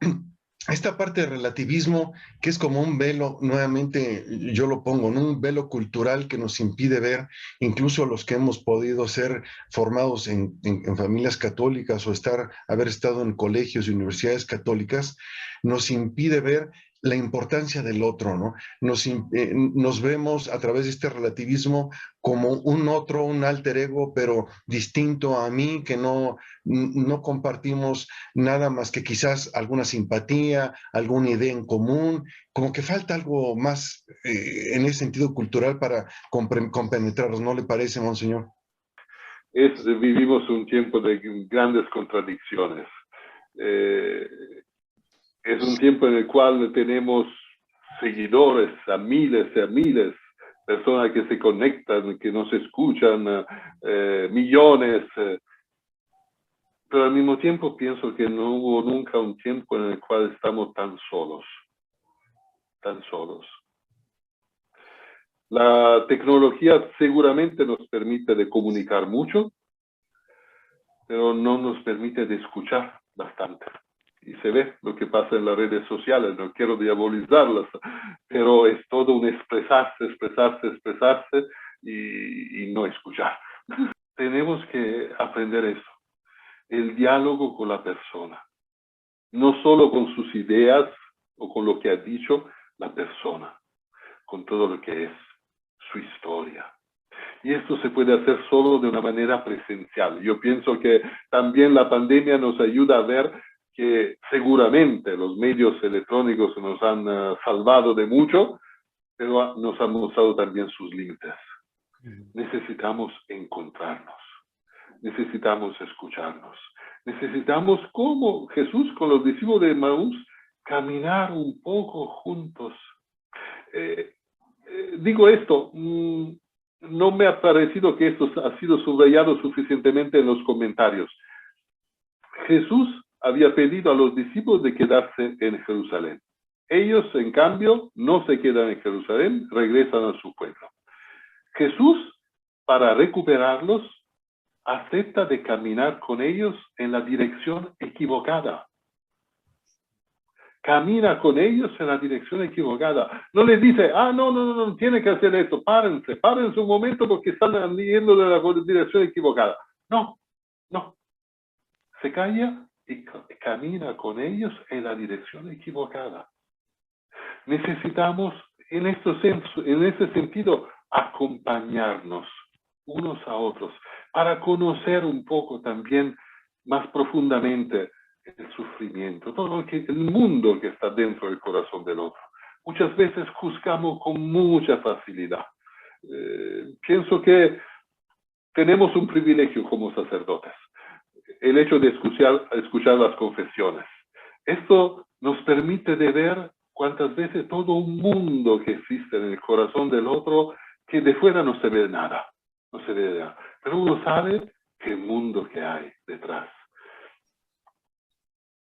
esta parte de relativismo, que es como un velo, nuevamente yo lo pongo, ¿no? Un velo cultural que nos impide ver, incluso los que hemos podido ser formados en familias católicas o haber estado en colegios y universidades católicas, nos impide ver la importancia del otro, ¿no? Nos vemos a través de este relativismo como un otro, un alter ego, pero distinto a mí, que no compartimos nada más que quizás alguna simpatía, alguna idea en común, como que falta algo más en ese sentido cultural para compenetrarnos, ¿no le parece, Monseñor? Vivimos un tiempo de grandes contradicciones. Es un tiempo en el cual tenemos seguidores a miles, personas que se conectan, que nos escuchan, millones. Pero al mismo tiempo pienso que no hubo nunca un tiempo en el cual estamos tan solos. Tan solos. La tecnología seguramente nos permite de comunicar mucho, pero no nos permite de escuchar bastante. Y se ve lo que pasa en las redes sociales, no quiero diabolizarlas, pero es todo un expresarse y no escuchar. Tenemos que aprender eso, el diálogo con la persona, no solo con sus ideas, o con lo que ha dicho la persona, con todo lo que es su historia. Y esto se puede hacer solo de una manera presencial. Yo pienso que también la pandemia nos ayuda a ver que seguramente los medios electrónicos nos han salvado de mucho, pero nos han mostrado también sus límites. Necesitamos encontrarnos, necesitamos escucharnos, necesitamos, como Jesús con los discípulos de Emaús, caminar un poco juntos. Digo esto, no me ha parecido que esto ha sido subrayado suficientemente en los comentarios. Jesús había pedido a los discípulos de quedarse en Jerusalén. Ellos, en cambio, no se quedan en Jerusalén, regresan a su pueblo. Jesús, para recuperarlos, acepta de caminar con ellos en la dirección equivocada. Camina con ellos en la dirección equivocada. No les dice, no, tiene que hacer esto, párense un momento porque están yendo de la dirección equivocada. No. Se calla y camina con ellos en la dirección equivocada. Necesitamos, en este sentido, acompañarnos unos a otros para conocer un poco también más profundamente el sufrimiento, todo el mundo que está dentro del corazón del otro. Muchas veces juzgamos con mucha facilidad. Pienso que tenemos un privilegio como sacerdotes, el hecho de escuchar las confesiones. Esto nos permite de ver cuántas veces todo un mundo que existe en el corazón del otro, que de fuera no se ve nada, pero uno sabe qué mundo que hay detrás.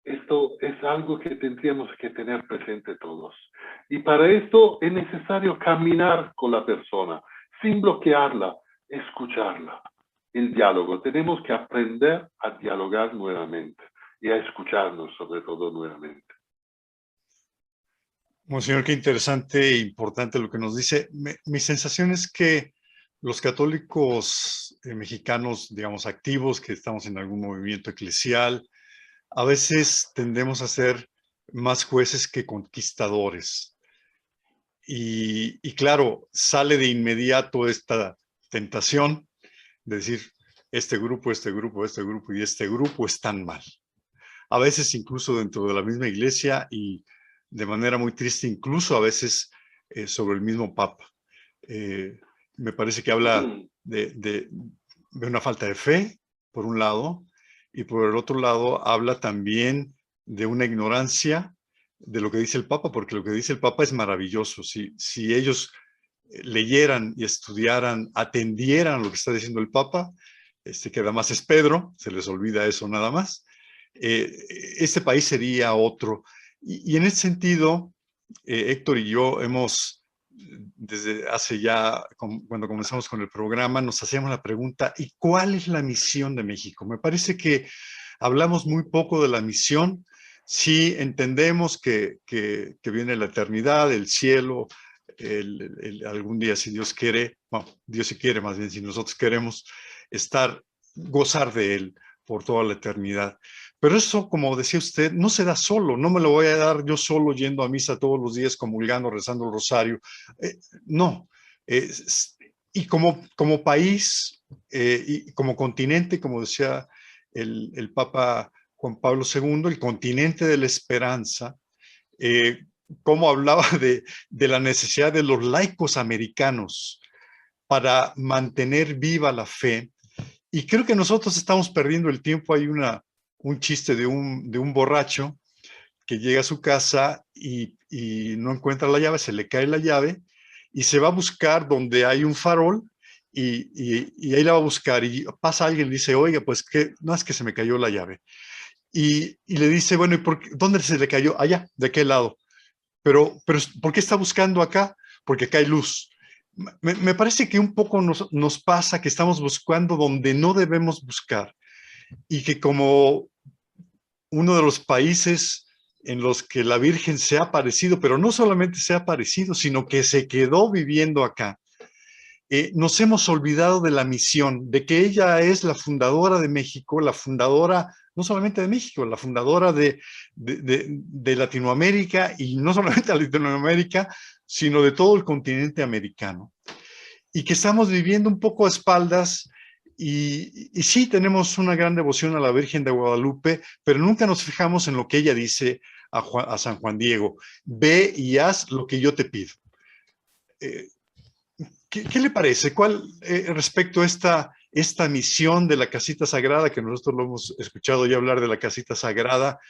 Esto es algo que tendríamos que tener presente todos. Y para esto es necesario caminar con la persona, sin bloquearla, escucharla. El diálogo. Tenemos que aprender a dialogar nuevamente y a escucharnos sobre todo nuevamente. Monseñor, qué interesante e importante lo que nos dice. Mi sensación es que los católicos mexicanos, digamos, activos, que estamos en algún movimiento eclesial, a veces tendemos a ser más jueces que conquistadores. Y claro, sale de inmediato esta tentación de decir, este grupo y este grupo están mal. A veces incluso dentro de la misma iglesia y de manera muy triste, incluso a veces sobre el mismo Papa. Me parece que habla de una falta de fe, por un lado, y por el otro lado habla también de una ignorancia de lo que dice el Papa, porque lo que dice el Papa es maravilloso. Si ellos leyeran y estudiaran, atendieran lo que está diciendo el Papa, que además es Pedro, se les olvida eso nada más, este país sería otro. Y en ese sentido, Héctor y yo hemos, desde hace ya, cuando comenzamos con el programa, nos hacíamos la pregunta, ¿y cuál es la misión de México? Me parece que hablamos muy poco de la misión. Sí entendemos que viene la eternidad, el cielo, algún día, si Dios quiere, bueno, Dios si quiere, más bien si nosotros queremos gozar de él por toda la eternidad. Pero eso, como decía usted, no se da solo. No me lo voy a dar yo solo yendo a misa todos los días, comulgando, rezando el rosario. No. Y como país y como continente, como decía el Papa Juan Pablo II, el continente de la esperanza, cómo hablaba de la necesidad de los laicos americanos para mantener viva la fe. Y creo que nosotros estamos perdiendo el tiempo. Hay un chiste de un borracho que llega a su casa y no encuentra la llave, se le cae la llave y se va a buscar donde hay un farol y ahí la va a buscar y pasa alguien y le dice, oiga, pues que no, es que se me cayó la llave. Y le dice, bueno, ¿y dónde se le cayó? Allá, ¿de qué lado? Pero ¿por qué está buscando acá? Porque acá hay luz. Me parece que un poco nos pasa que estamos buscando donde no debemos buscar y que como uno de los países en los que la Virgen se ha aparecido, pero no solamente se ha aparecido, sino que se quedó viviendo acá. nos hemos olvidado de la misión, de que ella es la fundadora de México, la fundadora no solamente de México, la fundadora de Latinoamérica, y no solamente de Latinoamérica, sino de todo el continente americano. Y que estamos viviendo un poco a espaldas, y sí tenemos una gran devoción a la Virgen de Guadalupe, pero nunca nos fijamos en lo que ella dice a San Juan Diego: ve y haz lo que yo te pido. ¿Qué le parece? ¿Cuál, respecto a esta misión de la casita sagrada, que nosotros lo hemos escuchado ya hablar de la casita sagrada,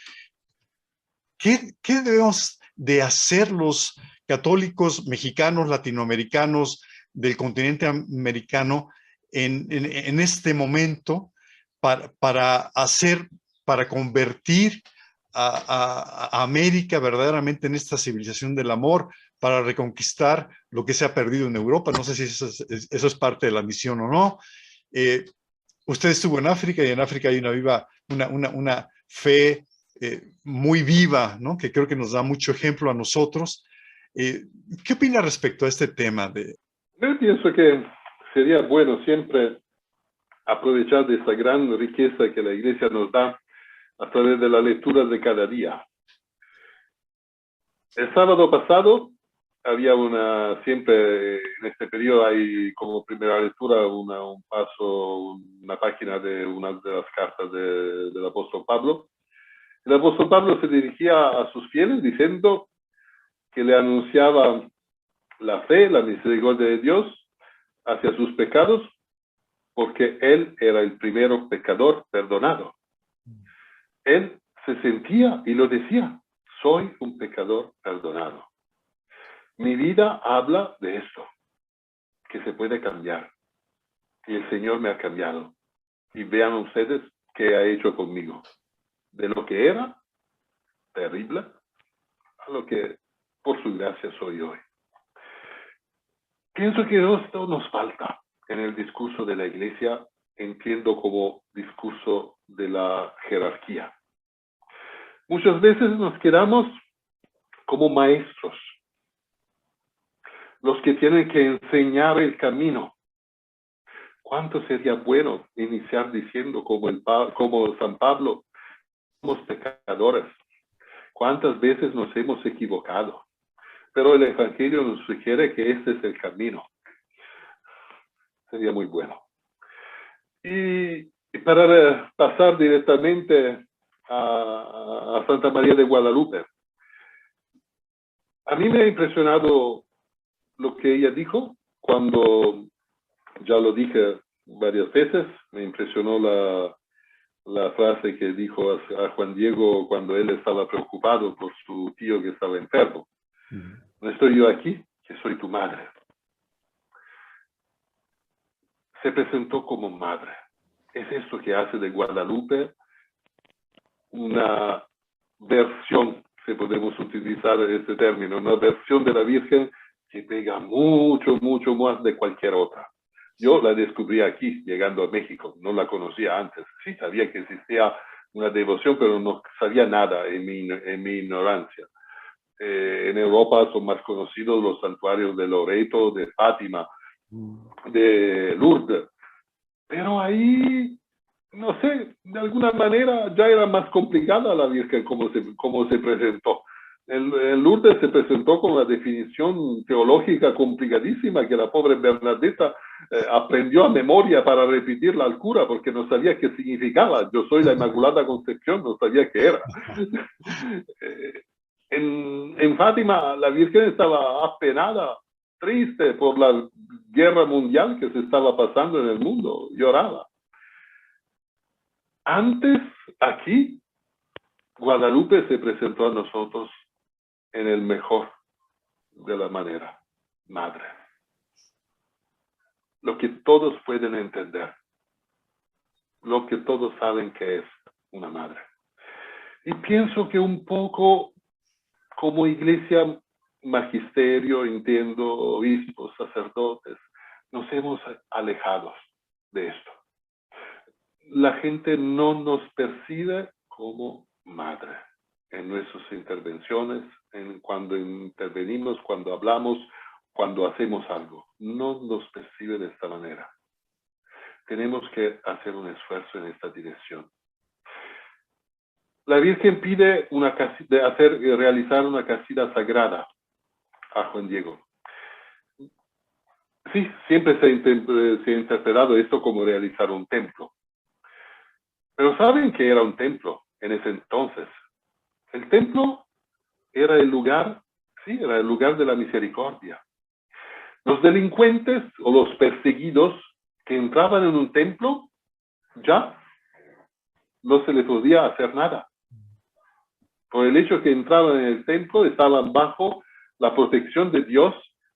qué debemos de hacer los católicos mexicanos, latinoamericanos, del continente americano en este momento para convertir a América verdaderamente en esta civilización del amor, para reconquistar lo que se ha perdido en Europa? No sé si eso es parte de la misión o no. Usted estuvo en África, y en África hay una fe muy viva, ¿no? Que creo que nos da mucho ejemplo a nosotros. ¿Qué opina respecto a este tema? Yo pienso que sería bueno siempre aprovechar de esta gran riqueza que la Iglesia nos da a través de la lectura de cada día. El sábado pasado había siempre en este periodo hay como primera lectura un paso, una página de una de las cartas del apóstol Pablo. El apóstol Pablo se dirigía a sus fieles diciendo que le anunciaba la fe, la misericordia de Dios hacia sus pecados, porque él era el primero pecador perdonado. Él se sentía y lo decía: soy un pecador perdonado. Mi vida habla de esto, que se puede cambiar. Y el Señor me ha cambiado. Y vean ustedes qué ha hecho conmigo. De lo que era terrible a lo que por su gracia soy hoy. Pienso que esto nos falta en el discurso de la Iglesia, entiendo como discurso de la jerarquía. Muchas veces nos quedamos como maestros, los que tienen que enseñar el camino. ¿Cuánto sería bueno iniciar diciendo como San Pablo: somos pecadores? ¿Cuántas veces nos hemos equivocado? Pero el Evangelio nos sugiere que este es el camino. Sería muy bueno. Y para pasar directamente a Santa María de Guadalupe, a mí me ha impresionado lo que ella dijo cuando, ya lo dije varias veces, me impresionó la frase que dijo a Juan Diego cuando él estaba preocupado por su tío que estaba enfermo. ¿No estoy yo aquí, que soy tu madre? Se presentó como madre. Es esto que hace de Guadalupe una versión, si podemos utilizar este término, una versión de la Virgen que pega mucho, mucho más de cualquier otra. Yo la descubrí aquí, llegando a México, no la conocía antes. Sí sabía que existía una devoción, pero no sabía nada en mi ignorancia. En Europa son más conocidos los santuarios de Loreto, de Fátima, de Lourdes. Pero ahí, no sé, de alguna manera ya era más complicada la Virgen como se presentó. En Lourdes se presentó con una definición teológica complicadísima que la pobre Bernadetta aprendió a memoria para repetirla al cura porque no sabía qué significaba. Yo soy la Inmaculada Concepción, no sabía qué era. En Fátima la Virgen estaba apenada, triste por la guerra mundial que se estaba pasando en el mundo, lloraba. Antes, aquí, Guadalupe se presentó a nosotros en el mejor de la manera, madre. Lo que todos pueden entender, lo que todos saben que es una madre. Y pienso que un poco como iglesia, magisterio, entiendo, obispos, sacerdotes, nos hemos alejado de esto. La gente no nos percibe como madre en nuestras intervenciones, cuando intervenimos, cuando hablamos cuando hacemos algo. No nos percibe de esta manera. Tenemos que hacer un esfuerzo en esta dirección. La Virgen pide realizar una casita sagrada a Juan Diego. Sí, siempre se ha interpretado esto como realizar un templo. Pero ¿saben qué era un templo en ese entonces? El templo era el lugar, sí, era el lugar de la misericordia. Los delincuentes o los perseguidos que entraban en un templo, ya no se les podía hacer nada. Por el hecho que entraban en el templo, estaban bajo la protección de Dios,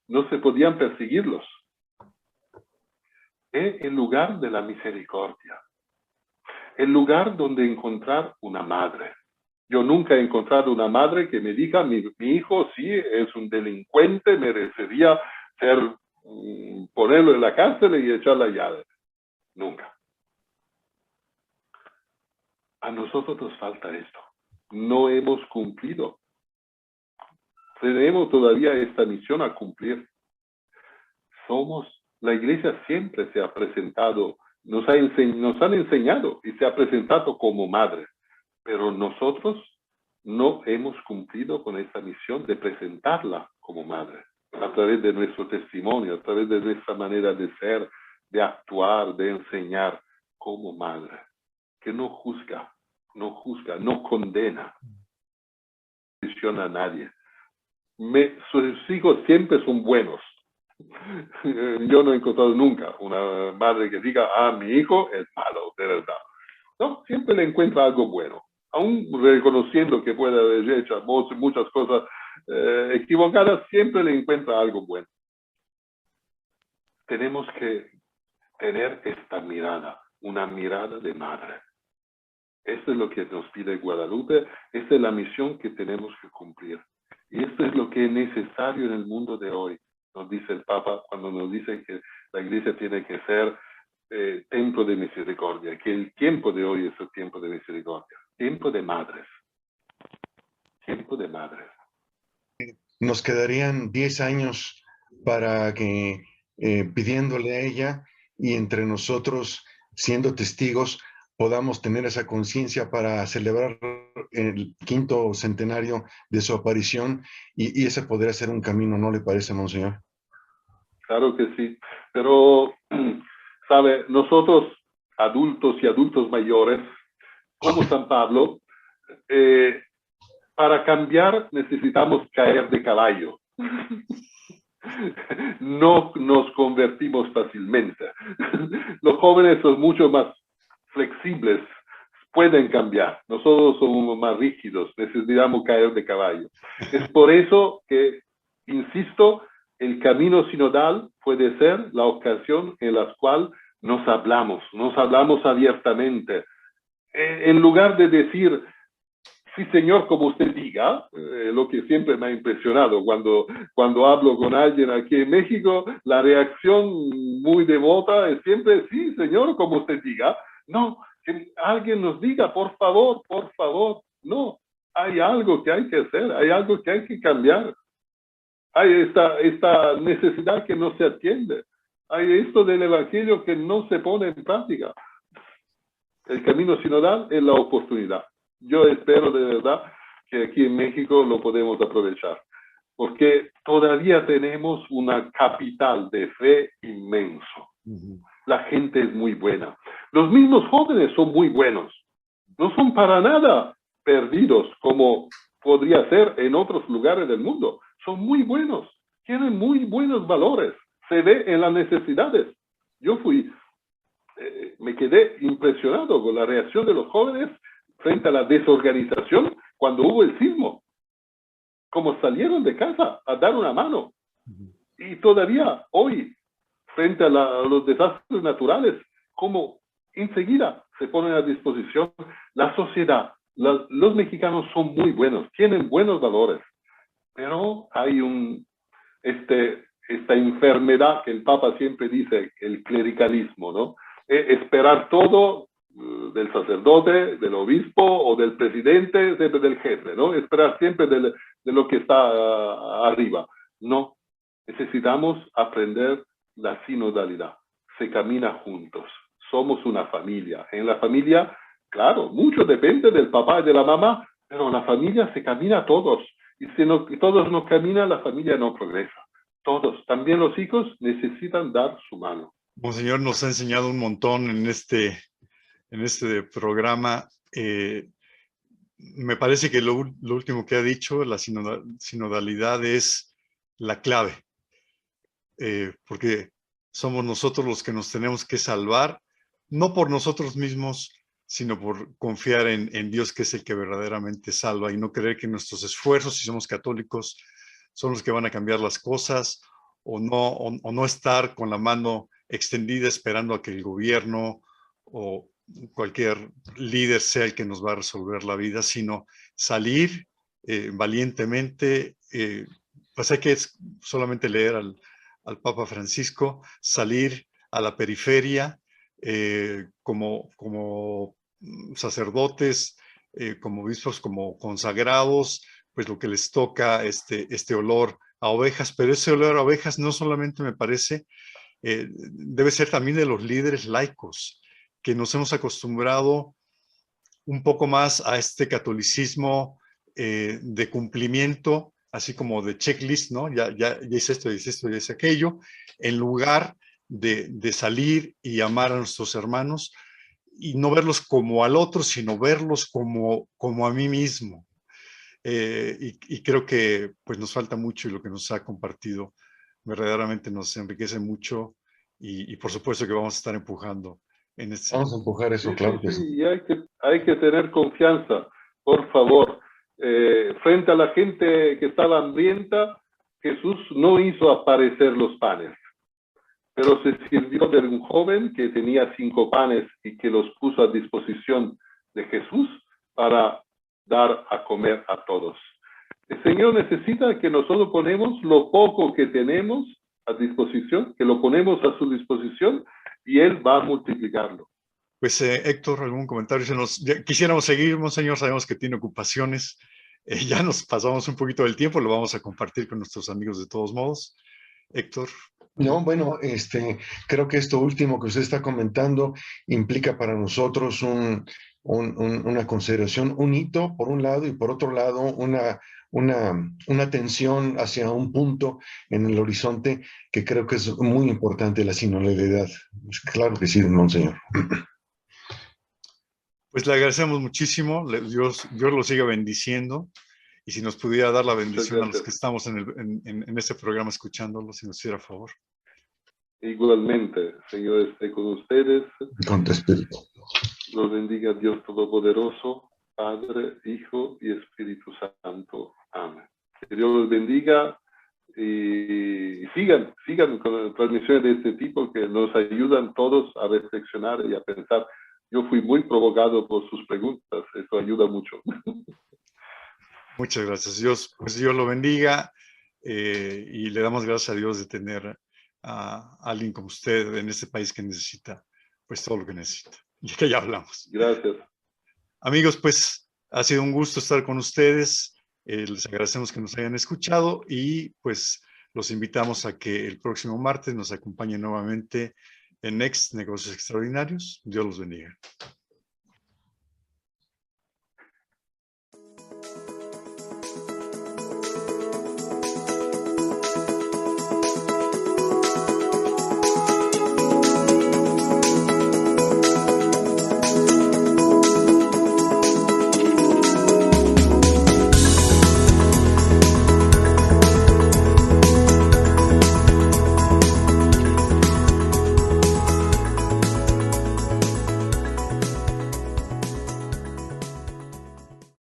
no se podían perseguirlos. Es el lugar de la misericordia. El lugar donde encontrar una madre. Yo nunca he encontrado una madre que me diga, mi hijo sí es un delincuente, merecería ponerlo en la cárcel y echar la llave. Nunca. A nosotros nos falta esto. No hemos cumplido. Tenemos todavía esta misión a cumplir. La iglesia siempre se ha presentado, nos han enseñado y se ha presentado como madre, pero nosotros no hemos cumplido con esta misión de presentarla como madre, a través de nuestro testimonio, a través de nuestra manera de ser, de actuar, de enseñar como madre, que no juzga, no condena, no presiona a nadie. Sus hijos siempre son buenos. Yo no he encontrado nunca una madre que diga, mi hijo es malo, de verdad. No, siempre le encuentra algo bueno. Aún reconociendo que puede haber hecho muchas cosas equivocadas, siempre le encuentra algo bueno. Tenemos que tener esta mirada, una mirada de madre. Esto es lo que nos pide Guadalupe, esta es la misión que tenemos que cumplir. Y esto es lo que es necesario en el mundo de hoy, nos dice el Papa cuando nos dice que la Iglesia tiene que ser templo de misericordia, que el tiempo de hoy es el tiempo de misericordia, tiempo de madres. Tiempo de madres. Nos quedarían 10 años para que, pidiéndole a ella y entre nosotros, siendo testigos, podamos tener esa conciencia para celebrar el 5º centenario de su aparición y ese podría ser un camino, ¿no le parece, Monseñor? Claro que sí, pero, sabe, nosotros, adultos y adultos mayores, como San Pablo, para cambiar necesitamos caer de caballo. No nos convertimos fácilmente. Los jóvenes son mucho más flexibles, pueden cambiar. Nosotros somos más rígidos, necesitamos caer de caballo. Es por eso que, insisto, el camino sinodal puede ser la ocasión en la cual nos hablamos abiertamente. En lugar de decir, sí, señor, como usted diga, lo que siempre me ha impresionado cuando hablo con alguien aquí en México, la reacción muy devota es siempre, sí, señor, como usted diga. No, que alguien nos diga, por favor, no, hay algo que hay que hacer, hay algo que hay que cambiar. Hay esta necesidad que no se atiende. Hay esto del evangelio que no se pone en práctica. El camino sinodal es la oportunidad. Yo espero de verdad que aquí en México lo podemos aprovechar, porque todavía tenemos una capital de fe inmenso. La gente es muy buena. Los mismos jóvenes son muy buenos. No son para nada perdidos como podría ser en otros lugares del mundo. Son muy buenos. Tienen muy buenos valores. Se ve en las necesidades. Yo me quedé impresionado con la reacción de los jóvenes frente a la desorganización cuando hubo el sismo. Como salieron de casa a dar una mano. Y todavía hoy, frente a los desastres naturales, como enseguida se ponen a disposición la sociedad. Los mexicanos son muy buenos, tienen buenos valores, pero hay esta enfermedad que el Papa siempre dice, el clericalismo, ¿no? Esperar todo del sacerdote, del obispo o del presidente, siempre del jefe, ¿no? Esperar siempre de lo que está arriba. No, Necesitamos aprender la sinodalidad. Se camina juntos. Somos una familia. En la familia, claro, mucho depende del papá y de la mamá, pero en la familia se camina todos. Y si no, todos no caminan, la familia no progresa. Todos, también los hijos necesitan dar su mano. Monseñor nos ha enseñado un montón en este programa. Me parece que lo último que ha dicho, la sinodalidad es la clave, porque somos nosotros los que nos tenemos que salvar, no por nosotros mismos, sino por confiar en Dios, que es el que verdaderamente salva, y no creer que nuestros esfuerzos, si somos católicos, son los que van a cambiar las cosas, o no estar con la mano extendida esperando a que el gobierno o cualquier líder sea el que nos va a resolver la vida, sino salir valientemente. Pues hay que solamente leer al Papa Francisco, salir a la periferia como sacerdotes, como obispos, como consagrados, pues lo que les toca este olor a ovejas, pero ese olor a ovejas no solamente me parece, debe ser también de los líderes laicos, que nos hemos acostumbrado un poco más a este catolicismo de cumplimiento, así como de checklist, ¿no? Ya hice esto, ya hice esto, ya hice aquello, en lugar de salir y amar a nuestros hermanos y no verlos como al otro, sino verlos como a mí mismo. Y creo que pues nos falta mucho, y lo que nos ha compartido verdaderamente nos enriquece mucho, y por supuesto que vamos a estar empujando en este Vamos a sentido. empujar eso, claro que sí. Y hay que tener confianza, por favor. Frente a la gente que estaba hambrienta, Jesús no hizo aparecer los panes, pero se sirvió de un joven que tenía 5 panes y que los puso a disposición de Jesús para dar a comer a todos. El Señor necesita que nosotros ponemos lo poco que tenemos a disposición, que lo ponemos a su disposición, y Él va a multiplicarlo. Pues Héctor, ¿algún comentario? Quisiéramos seguir, monseñor, sabemos que tiene ocupaciones, ya nos pasamos un poquito del tiempo, lo vamos a compartir con nuestros amigos de todos modos. Héctor. No, bueno, creo que esto último que usted está comentando implica para nosotros una consideración, un hito por un lado, y por otro lado una tensión hacia un punto en el horizonte que creo que es muy importante, la sinodalidad. Claro que sí, monseñor. Pues le agradecemos muchísimo, Dios lo siga bendiciendo, y si nos pudiera dar la bendición a los que estamos en este programa escuchándolo, si nos hiciera favor. Igualmente, Señor esté con ustedes. Con tu espíritu. Los bendiga Dios Todopoderoso, Padre, Hijo y Espíritu Santo. Amén. Que Dios los bendiga, y sigan con transmisiones de este tipo que nos ayudan todos a reflexionar y a pensar. Yo fui muy provocado por sus preguntas, eso ayuda mucho. Muchas gracias. Dios lo bendiga, y le damos gracias a Dios de tener a alguien como usted en este país que necesita pues todo lo que necesita, y que ya hablamos. Gracias. Amigos, pues ha sido un gusto estar con ustedes. Les agradecemos que nos hayan escuchado, y pues los invitamos a que el próximo martes nos acompañen nuevamente en Next Negocios Extraordinarios. Dios los bendiga.